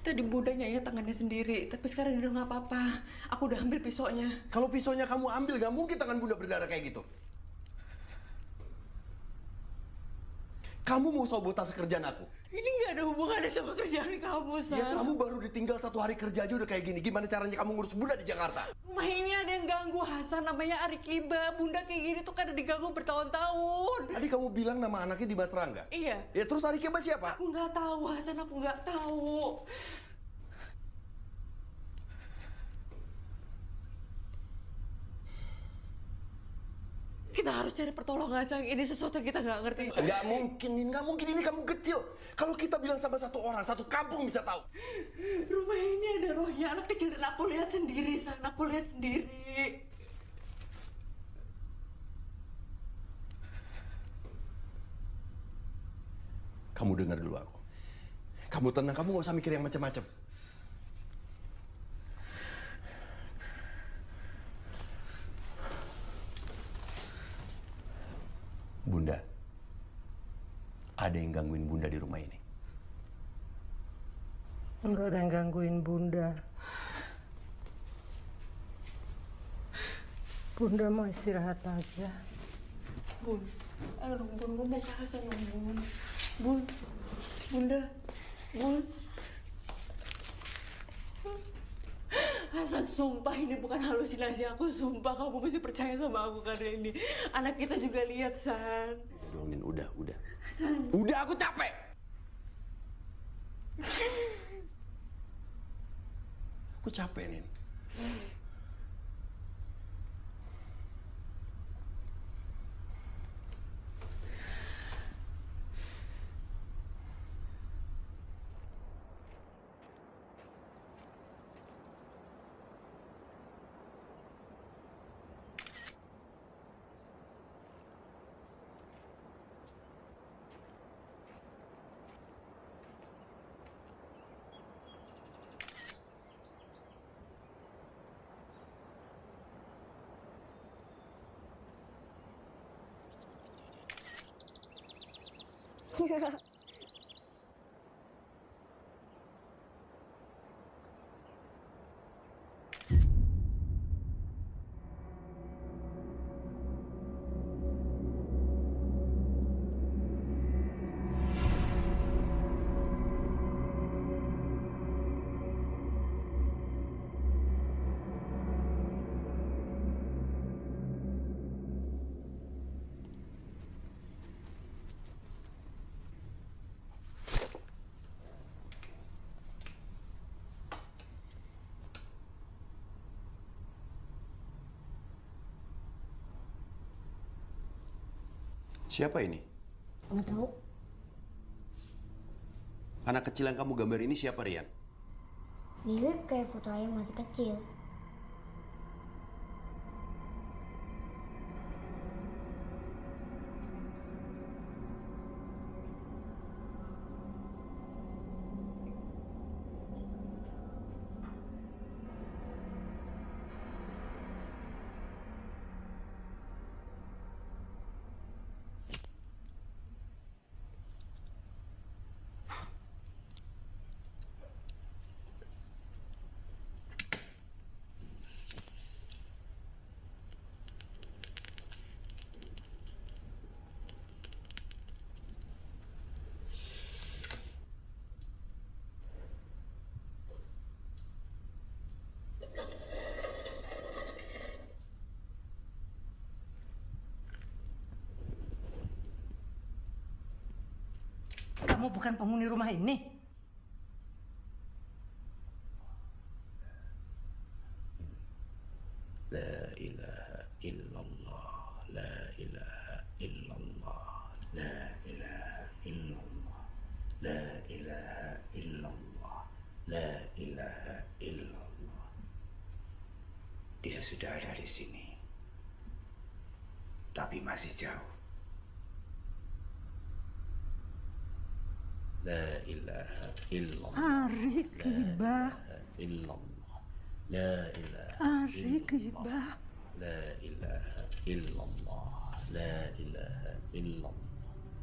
Tadi Bunda nyayat tangannya sendiri, tapi sekarang udah nggak apa-apa. Aku udah ambil pisaunya. Kalau pisaunya kamu ambil, gak mungkin tangan Bunda berdarah kayak gitu. Kamu mau sabotase kerjaan aku? Ini nggak ada hubungannya sama kerjaan kamu, San. Ya kamu baru ditinggal 1 hari kerja aja udah kayak gini. Gimana caranya kamu ngurus Bunda di Jakarta? Rumah ini ada yang ganggu Hasan, namanya Arikiba. Bunda kayak gini tuh karena diganggu bertahun-tahun. Tadi kamu bilang nama anaknya Dimas Rangga? Iya. Ya terus Arikiba siapa? Aku nggak tahu, Hasan. Aku nggak tahu. Kita harus cari pertolongan, Cang. Ini sesuatu yang kita nggak ngerti. Nggak mungkin, nggak mungkin. Ini kamu kecil. Kalau kita bilang sama 1 orang, 1 kampung bisa tahu. Rumah ini ada rohnya anak kecil dan aku lihat sendiri, San. Aku lihat sendiri. Kamu dengar dulu aku. Kamu tenang, kamu nggak usah mikir yang macam-macam. Bunda, ada yang gangguin Bunda di rumah ini? Enggak ada yang gangguin Bunda. Bunda mau istirahat aja. Bun, ayo dong, Bun. Ngomong ke Hasan dong, Bun. Bun, Bunda, Bun. Hasan, sumpah ini bukan halusinasi aku. Sumpah kamu mesti percaya sama aku karena ini. Anak kita juga lihat, San. Dongin, udah. Hasan. Udah, aku capek. Aku capek, Nin. Siapa ini? Nggak tahu. Anak kecil yang kamu gambar ini siapa, Rian? Mirip kayak foto ayah masih kecil. Kamu bukan penghuni rumah ini. La ilaha illallah, la ilaha illallah, la ilaha illallah, la ilaha illallah, la ilaha illallah. Dia sudah ada di sini, tapi masih jauh. La ilaha illallah. Arikiba. Illallah. La ilaha Arikiba. La ilaha illallah. La ilaha illallah.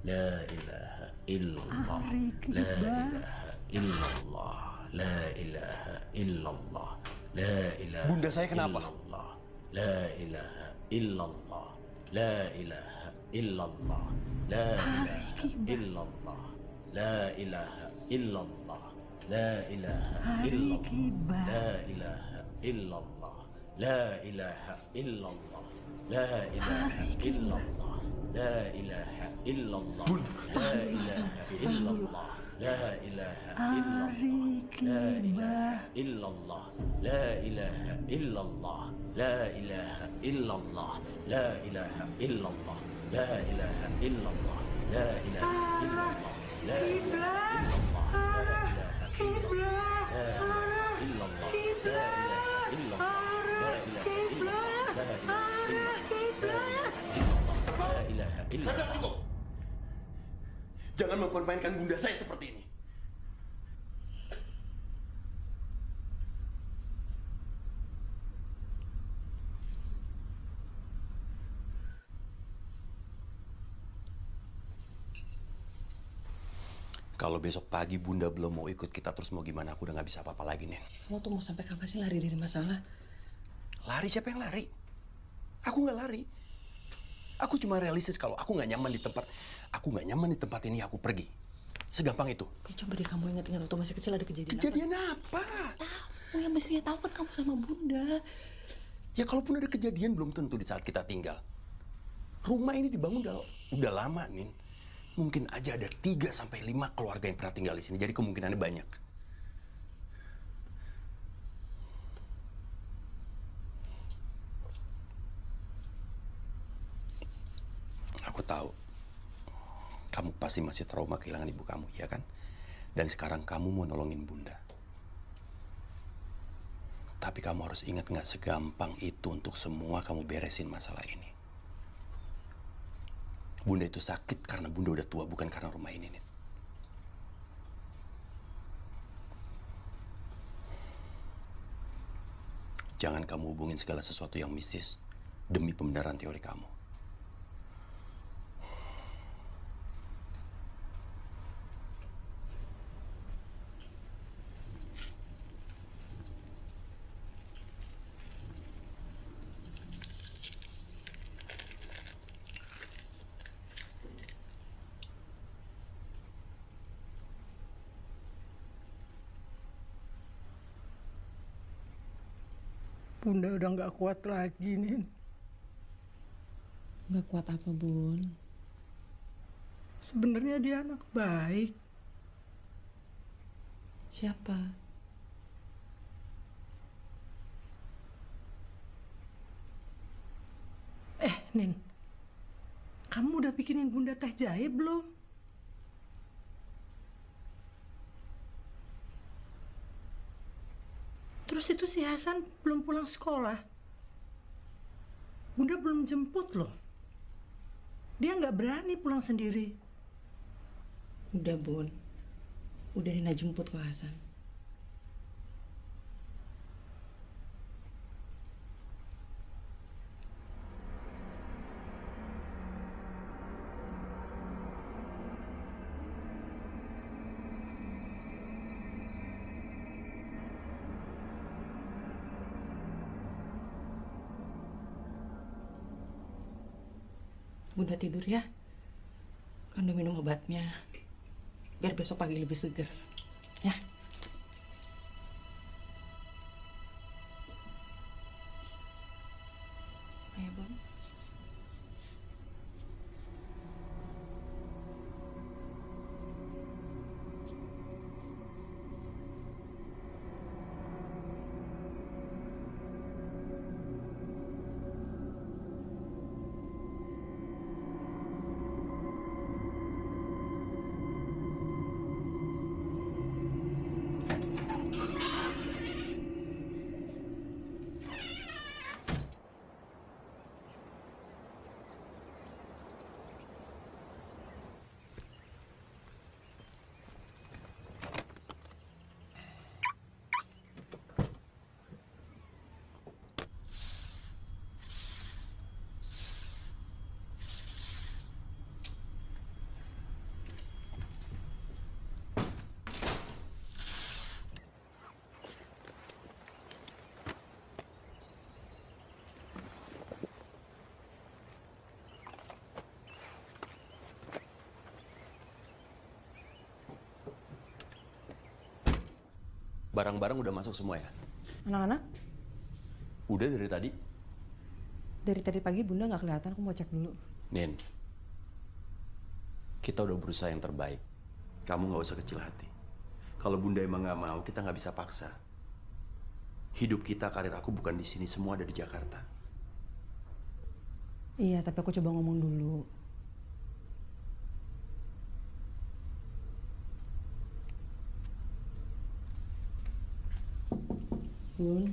La ilaha illallah. La ilaha illallah. la ilaha illallah, la ilaha. Bunda saya kenapa? Illallah, la ilaha illallah, la ilaha illallah, la ilaha illallah, la ilaha illallah, la ilaha illallah, la ilaha illallah, la ilaha illallah, la ilaha illallah, la ilaha illallah, la ilaha illallah, la ilaha illallah, la ilaha illallah, la ilaha illallah, la ilaha illallah, la ilaha illallah, la ilaha illallah, la Sudah cukup. Jangan mempermainkan bunda saya seperti ini. Kalau besok pagi bunda belum mau ikut kita terus mau gimana? Aku udah nggak bisa apa-apa lagi, Nen. Lo tuh mau sampai kapan sih lari dari masalah? Lari? Siapa yang lari? Aku nggak lari. Aku cuma realistis kalau aku nggak nyaman di tempat ini, aku pergi. Segampang itu. Ya, coba deh kamu ingat-ingat waktu masih kecil ada kejadian Kejadian apa? Tahu, yang mestinya tahu kan kamu sama bunda. Ya kalaupun ada kejadian belum tentu di saat kita tinggal. Rumah ini dibangun udah lama, Nin. Mungkin aja ada 3 sampai 5 keluarga yang pernah tinggal di sini. Jadi kemungkinannya banyak. Aku tahu. Kamu pasti masih trauma kehilangan ibu kamu, ya kan? Dan sekarang kamu mau nolongin bunda. Tapi kamu harus ingat nggak segampang itu untuk semua kamu beresin masalah ini. Bunda itu sakit karena bunda udah tua, bukan karena rumah ini, Nin. Jangan kamu hubungin segala sesuatu yang mistis demi pembenaran teori kamu. Bunda udah nggak kuat lagi, Nin. Nggak kuat apa, Bun? Sebenarnya dia anak baik. Siapa? Nin, kamu udah bikinin Bunda teh jahe belum? Terus itu si Hasan belum pulang sekolah. Bunda belum jemput loh. Dia nggak berani pulang sendiri. Udah, Bun. Udah Nina jemput kok Hasan. Bunda tidur ya. Kan udah minum obatnya. Biar besok pagi lebih seger. Ya. Ayo, Bun. Barang-barang udah masuk semua ya? Anak-anak? Udah dari tadi. Dari tadi pagi Bunda nggak kelihatan, aku mau cek dulu. Nin, kita udah berusaha yang terbaik. Kamu nggak usah kecil hati. Kalau Bunda emang nggak mau, kita nggak bisa paksa. Hidup kita, karir aku bukan di sini, semua ada di Jakarta. Iya, tapi aku coba ngomong dulu. Bun.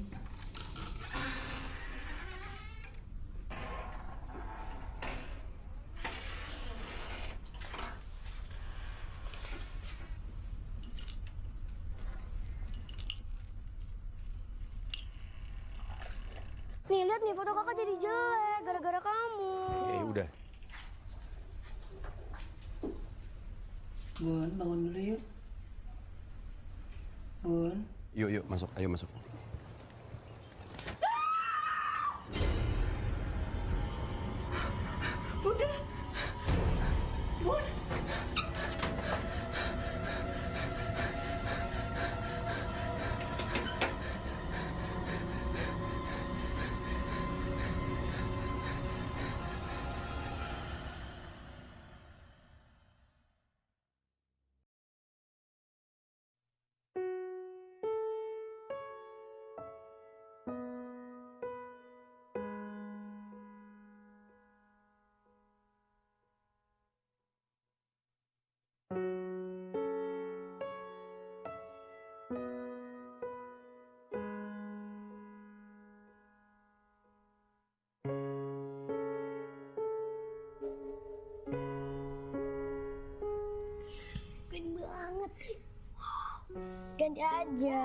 Nih, lihat nih foto kakak jadi jelek gara-gara kamu. Udah. Bun, bangun dulu yuk. Bun. Yuk, masuk. Ayo masuk. Bunda. Bun. Keren banget. Ganti aja.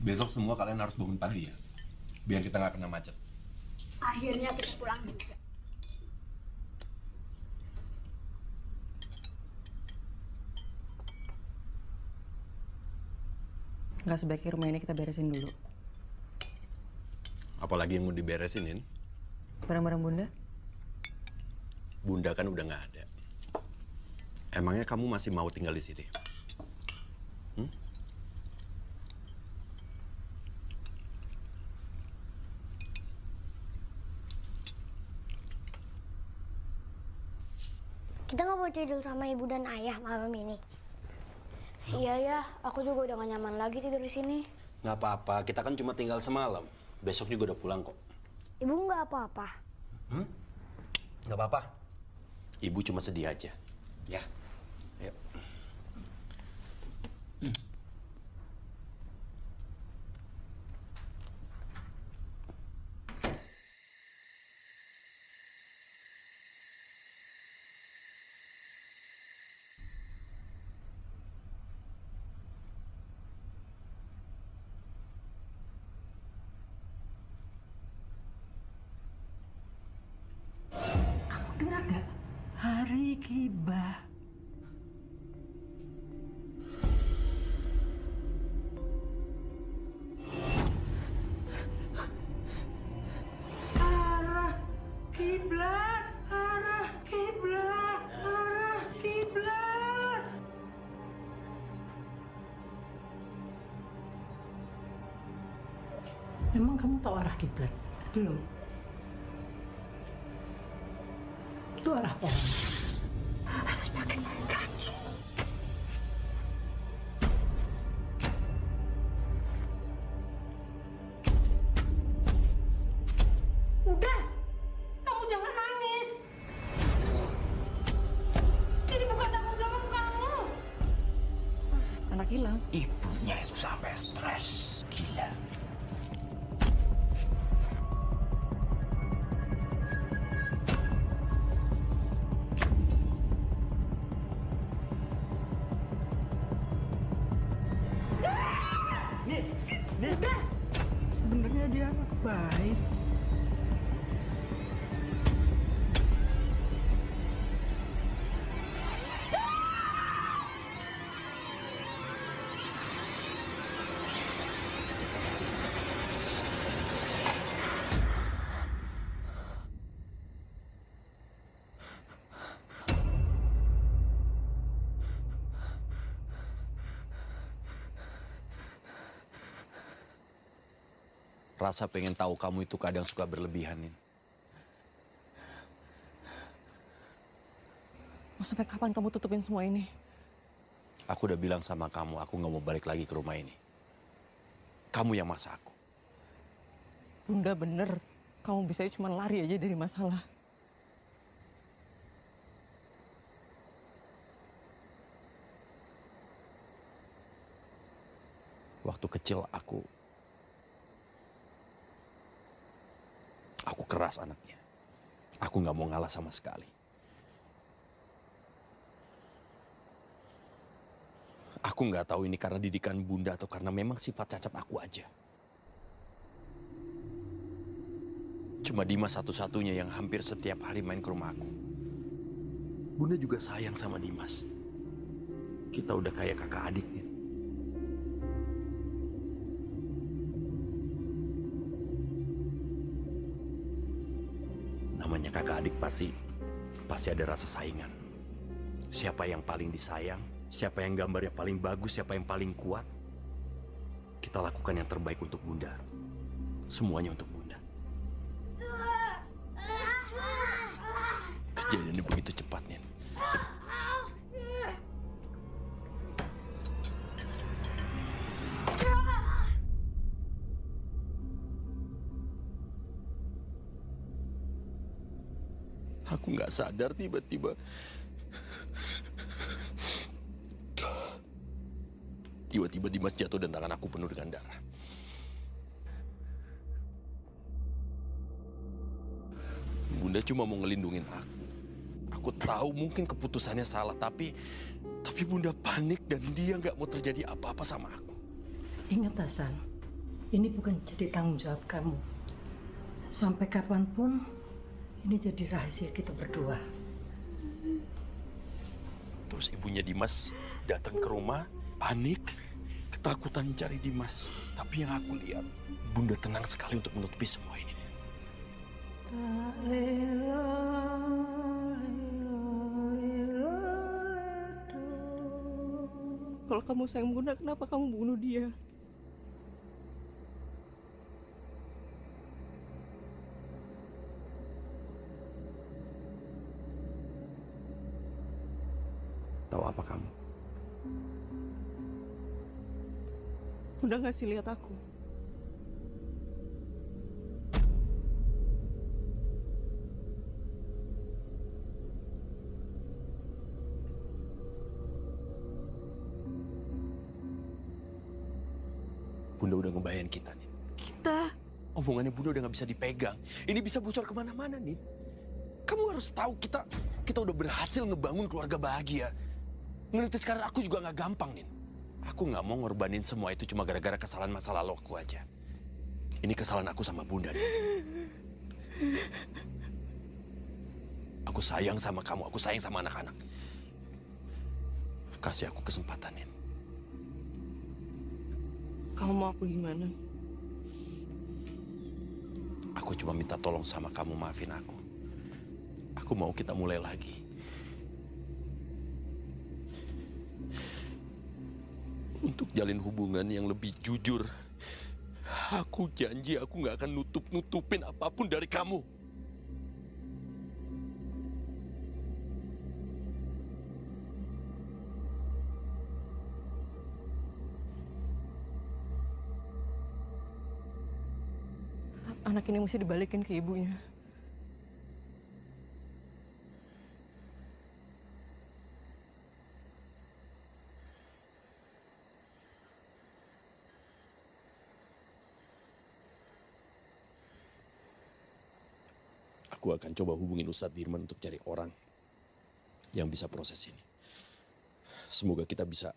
Besok semua kalian harus bangun pagi ya, biar kita nggak kena macet. Akhirnya kita pulang juga. Nggak sebaiknya rumah ini kita beresin dulu. Apalagi yang mau diberesinin? Barang-barang Bunda? Bunda kan udah nggak ada. Emangnya kamu masih mau tinggal di sini? Kita nggak mau tidur sama ibu dan ayah malam ini. Iya ya, aku juga udah gak nyaman lagi tidur di sini. Nggak apa-apa, kita kan cuma tinggal semalam. Besok juga udah pulang kok. Ibu nggak apa-apa. Nggak apa-apa. Ibu cuma sedih aja. Ya. Yuk. Kamu dengar gak? Hari Kiba. Arah kiblat, arah kiblat, arah kiblat. Emang kamu tahu arah kiblat? Belum. Itu arah pohon. Harus pakai kaki. Udah, kamu jangan nangis. Ini bukan tanggung jawab kamu. Anak hilang. Ibunya itu sampai stres. Gila. Udah, sebenarnya dia anak baik. Rasa pengen tahu kamu itu kadang suka berlebihan, Nin. Mau sampai kapan kamu tutupin semua ini? Aku udah bilang sama kamu, aku nggak mau balik lagi ke rumah ini. Kamu yang maksa aku. Bunda bener, kamu bisa cuma lari aja dari masalah. Waktu kecil aku keras anaknya. Aku nggak mau ngalah sama sekali. Aku nggak tahu ini karena didikan Bunda atau karena memang sifat cacat aku aja. Cuma Dimas satu-satunya yang hampir setiap hari main ke rumah aku. Bunda juga sayang sama Dimas. Kita udah kayak kakak adik, nih. Namanya kakak adik pasti ada rasa saingan. Siapa yang paling disayang, siapa yang gambarnya paling bagus, siapa yang paling kuat. Kita lakukan yang terbaik untuk Bunda. Semuanya untuk Bunda. Kejadiannya begitu cepat, Nin. Aku nggak sadar tiba-tiba Dimas jatuh dan tangan aku penuh dengan darah. Bunda cuma mau ngelindungin aku. Aku tahu mungkin keputusannya salah, tapi Bunda panik dan dia nggak mau terjadi apa-apa sama aku. Ingat Hasan, ini bukan jadi tanggung jawab kamu. Sampai kapanpun ini jadi rahasia kita berdua. Terus ibunya Dimas datang ke rumah, panik, ketakutan cari Dimas. Tapi yang aku lihat, Bunda tenang sekali untuk menutupi semua ini. Kalau kamu sayang Bunda, kenapa kamu bunuh dia? Tahu apa kamu? Bunda ngasih lihat aku. Bunda udah ngebahayain kita, Nin. Kita? Omongannya Bunda udah gak bisa dipegang. Ini bisa bocor kemana-mana, Nin. Kamu harus tahu kita udah berhasil ngebangun keluarga bahagia. Ngerintis karir aku juga gak gampang, Nin. Aku gak mau ngorbanin semua itu cuma gara-gara kesalahan masa lalu aku aja. Ini kesalahan aku sama Bunda, Nin. Aku sayang sama kamu, aku sayang sama anak-anak. Kasih aku kesempatan, Nin. Kamu mau aku gimana? Aku cuma minta tolong sama kamu, maafin aku. Aku mau kita mulai lagi. Untuk jalin hubungan yang lebih jujur. Aku janji aku gak akan nutup-nutupin apapun dari kamu. Anak ini mesti dibalikin ke ibunya. Aku akan coba hubungin Ustadz Dirman untuk cari orang yang bisa proses ini. Semoga kita bisa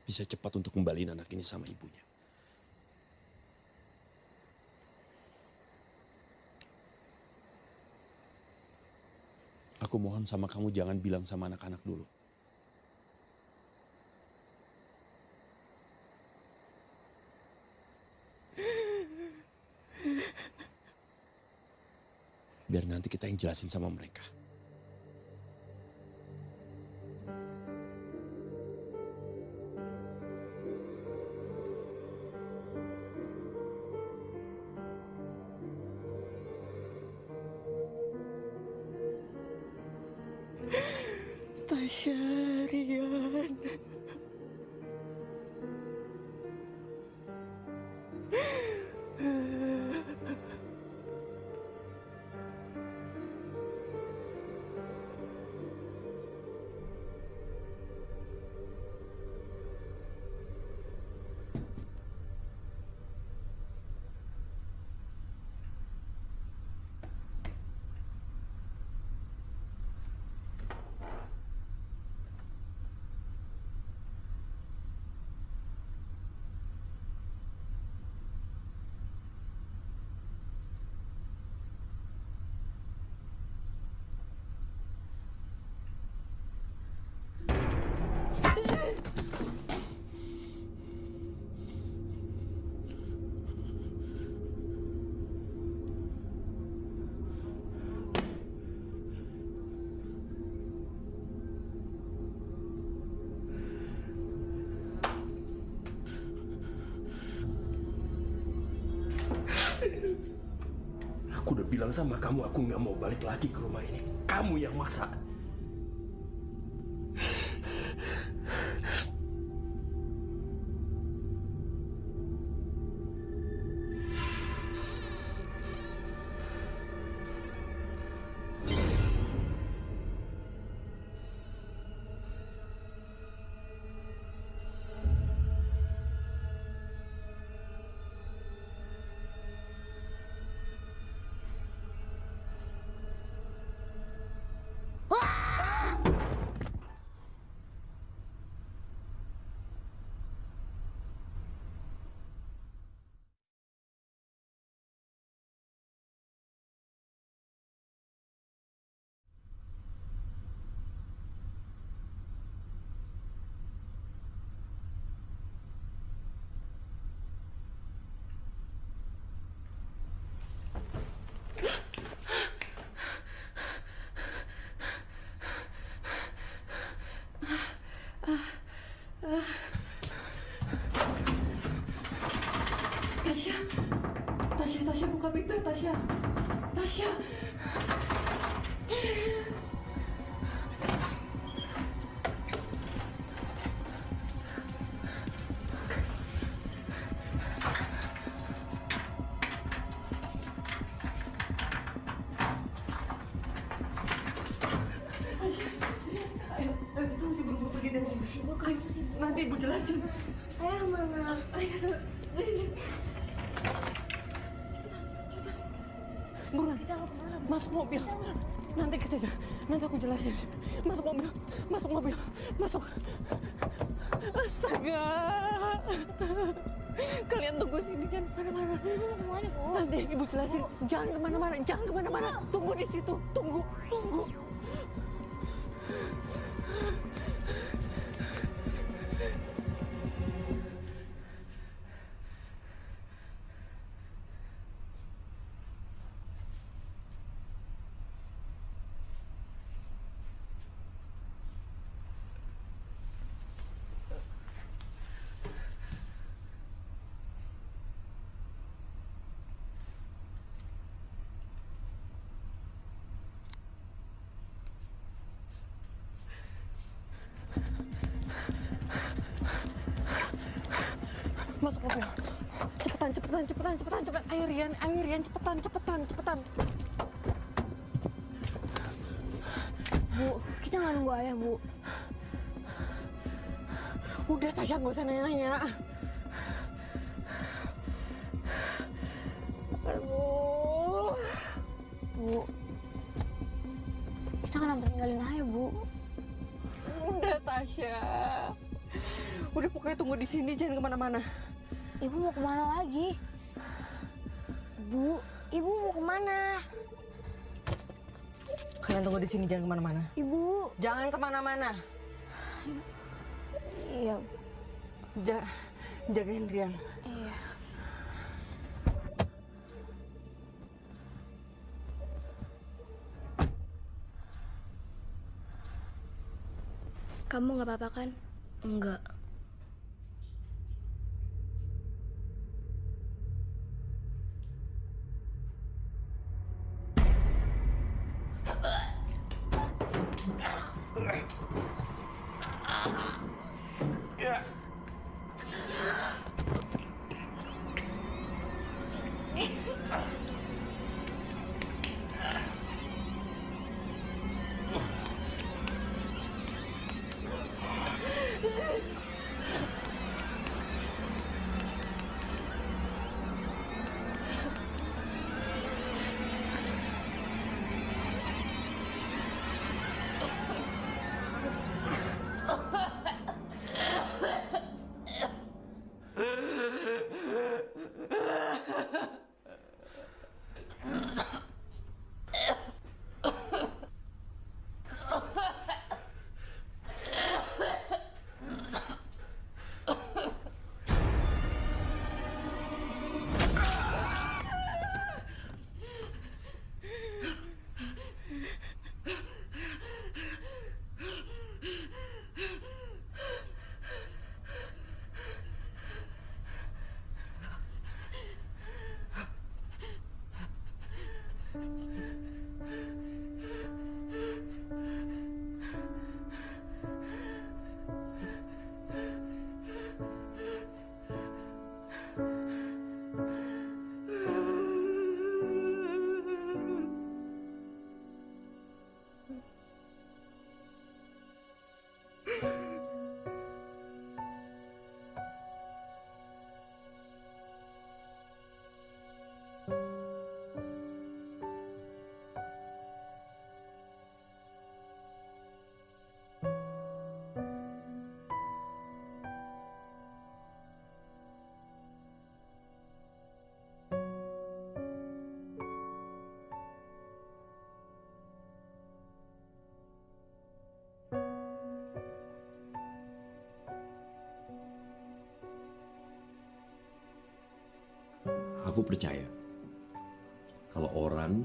cepat untuk kembaliin anak ini sama ibunya. Aku mohon sama kamu jangan bilang sama anak-anak dulu. Biar nanti kita yang jelasin sama mereka. Tasya, Rian. Aku udah bilang sama kamu, aku nggak mau balik lagi ke rumah ini. Kamu yang maksa. Tasya, buka pintu, Tasya. Tasya. Ayo, kita mesti buru-buru pergi dari sini. Ayo, nanti Ibu jelasin. ayah mana? Buruan, Kita mau kemana? masuk mobil. Nanti aku jelasin. Masuk mobil, masuk. Astaga. Kalian tunggu sini, jangan kemana-mana. Kemana, Bu? Nanti ibu jelasin. Jangan kemana-mana. Tunggu di situ, tunggu. Masuk mobil. Cepetan. Ayo Rian, cepetan. Bu, kita nggak nunggu ayah, Bu. Udah Tasya, nggak usah nanya. Aduh. Bu, kita kenapa tinggalin ayah, Bu? Udah Tasya. Udah pokoknya tunggu di sini, jangan kemana-mana. Ibu mau kemana lagi? Bu, ibu mau kemana? Kalian tunggu di sini, jangan kemana-mana. Ibu. Jangan kemana-mana. Iya. Jagain Rian. Iya. Kamu nggak apa-apa kan? Enggak. Aku percaya kalau orang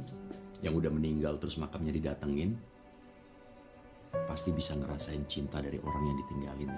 yang udah meninggal terus makamnya didatengin pasti bisa ngerasain cinta dari orang yang ditinggalin.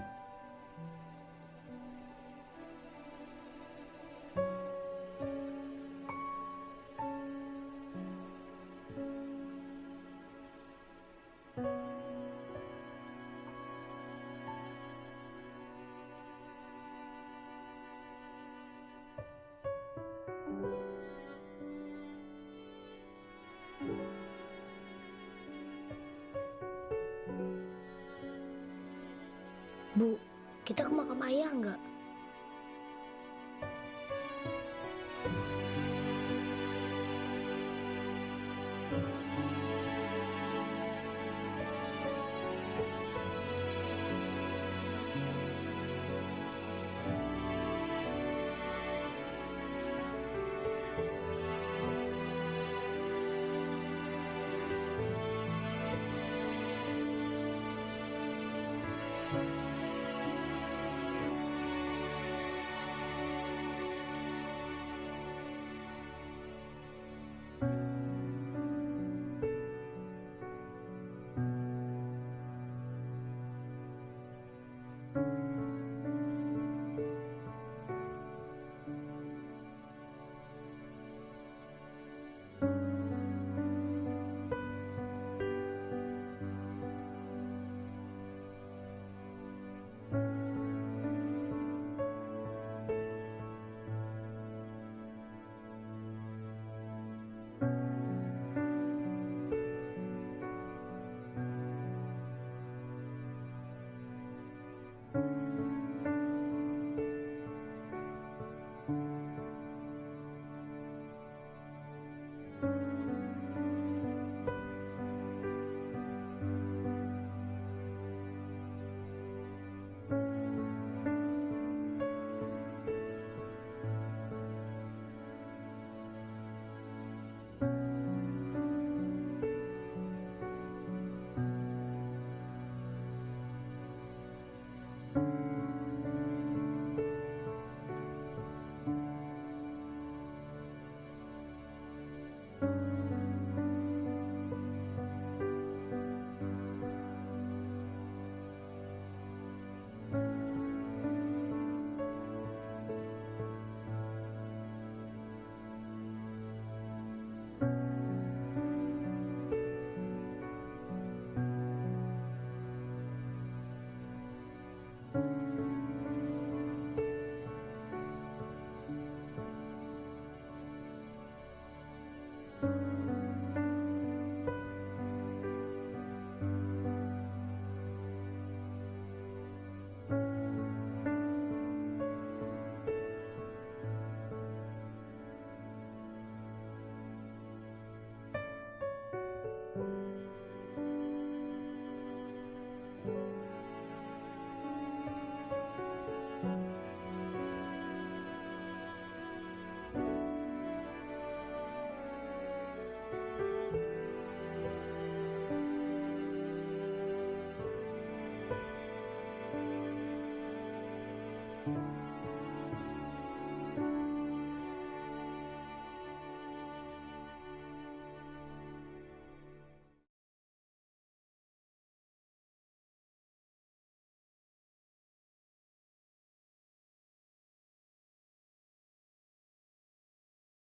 Bu, kita ke makam ayah nggak?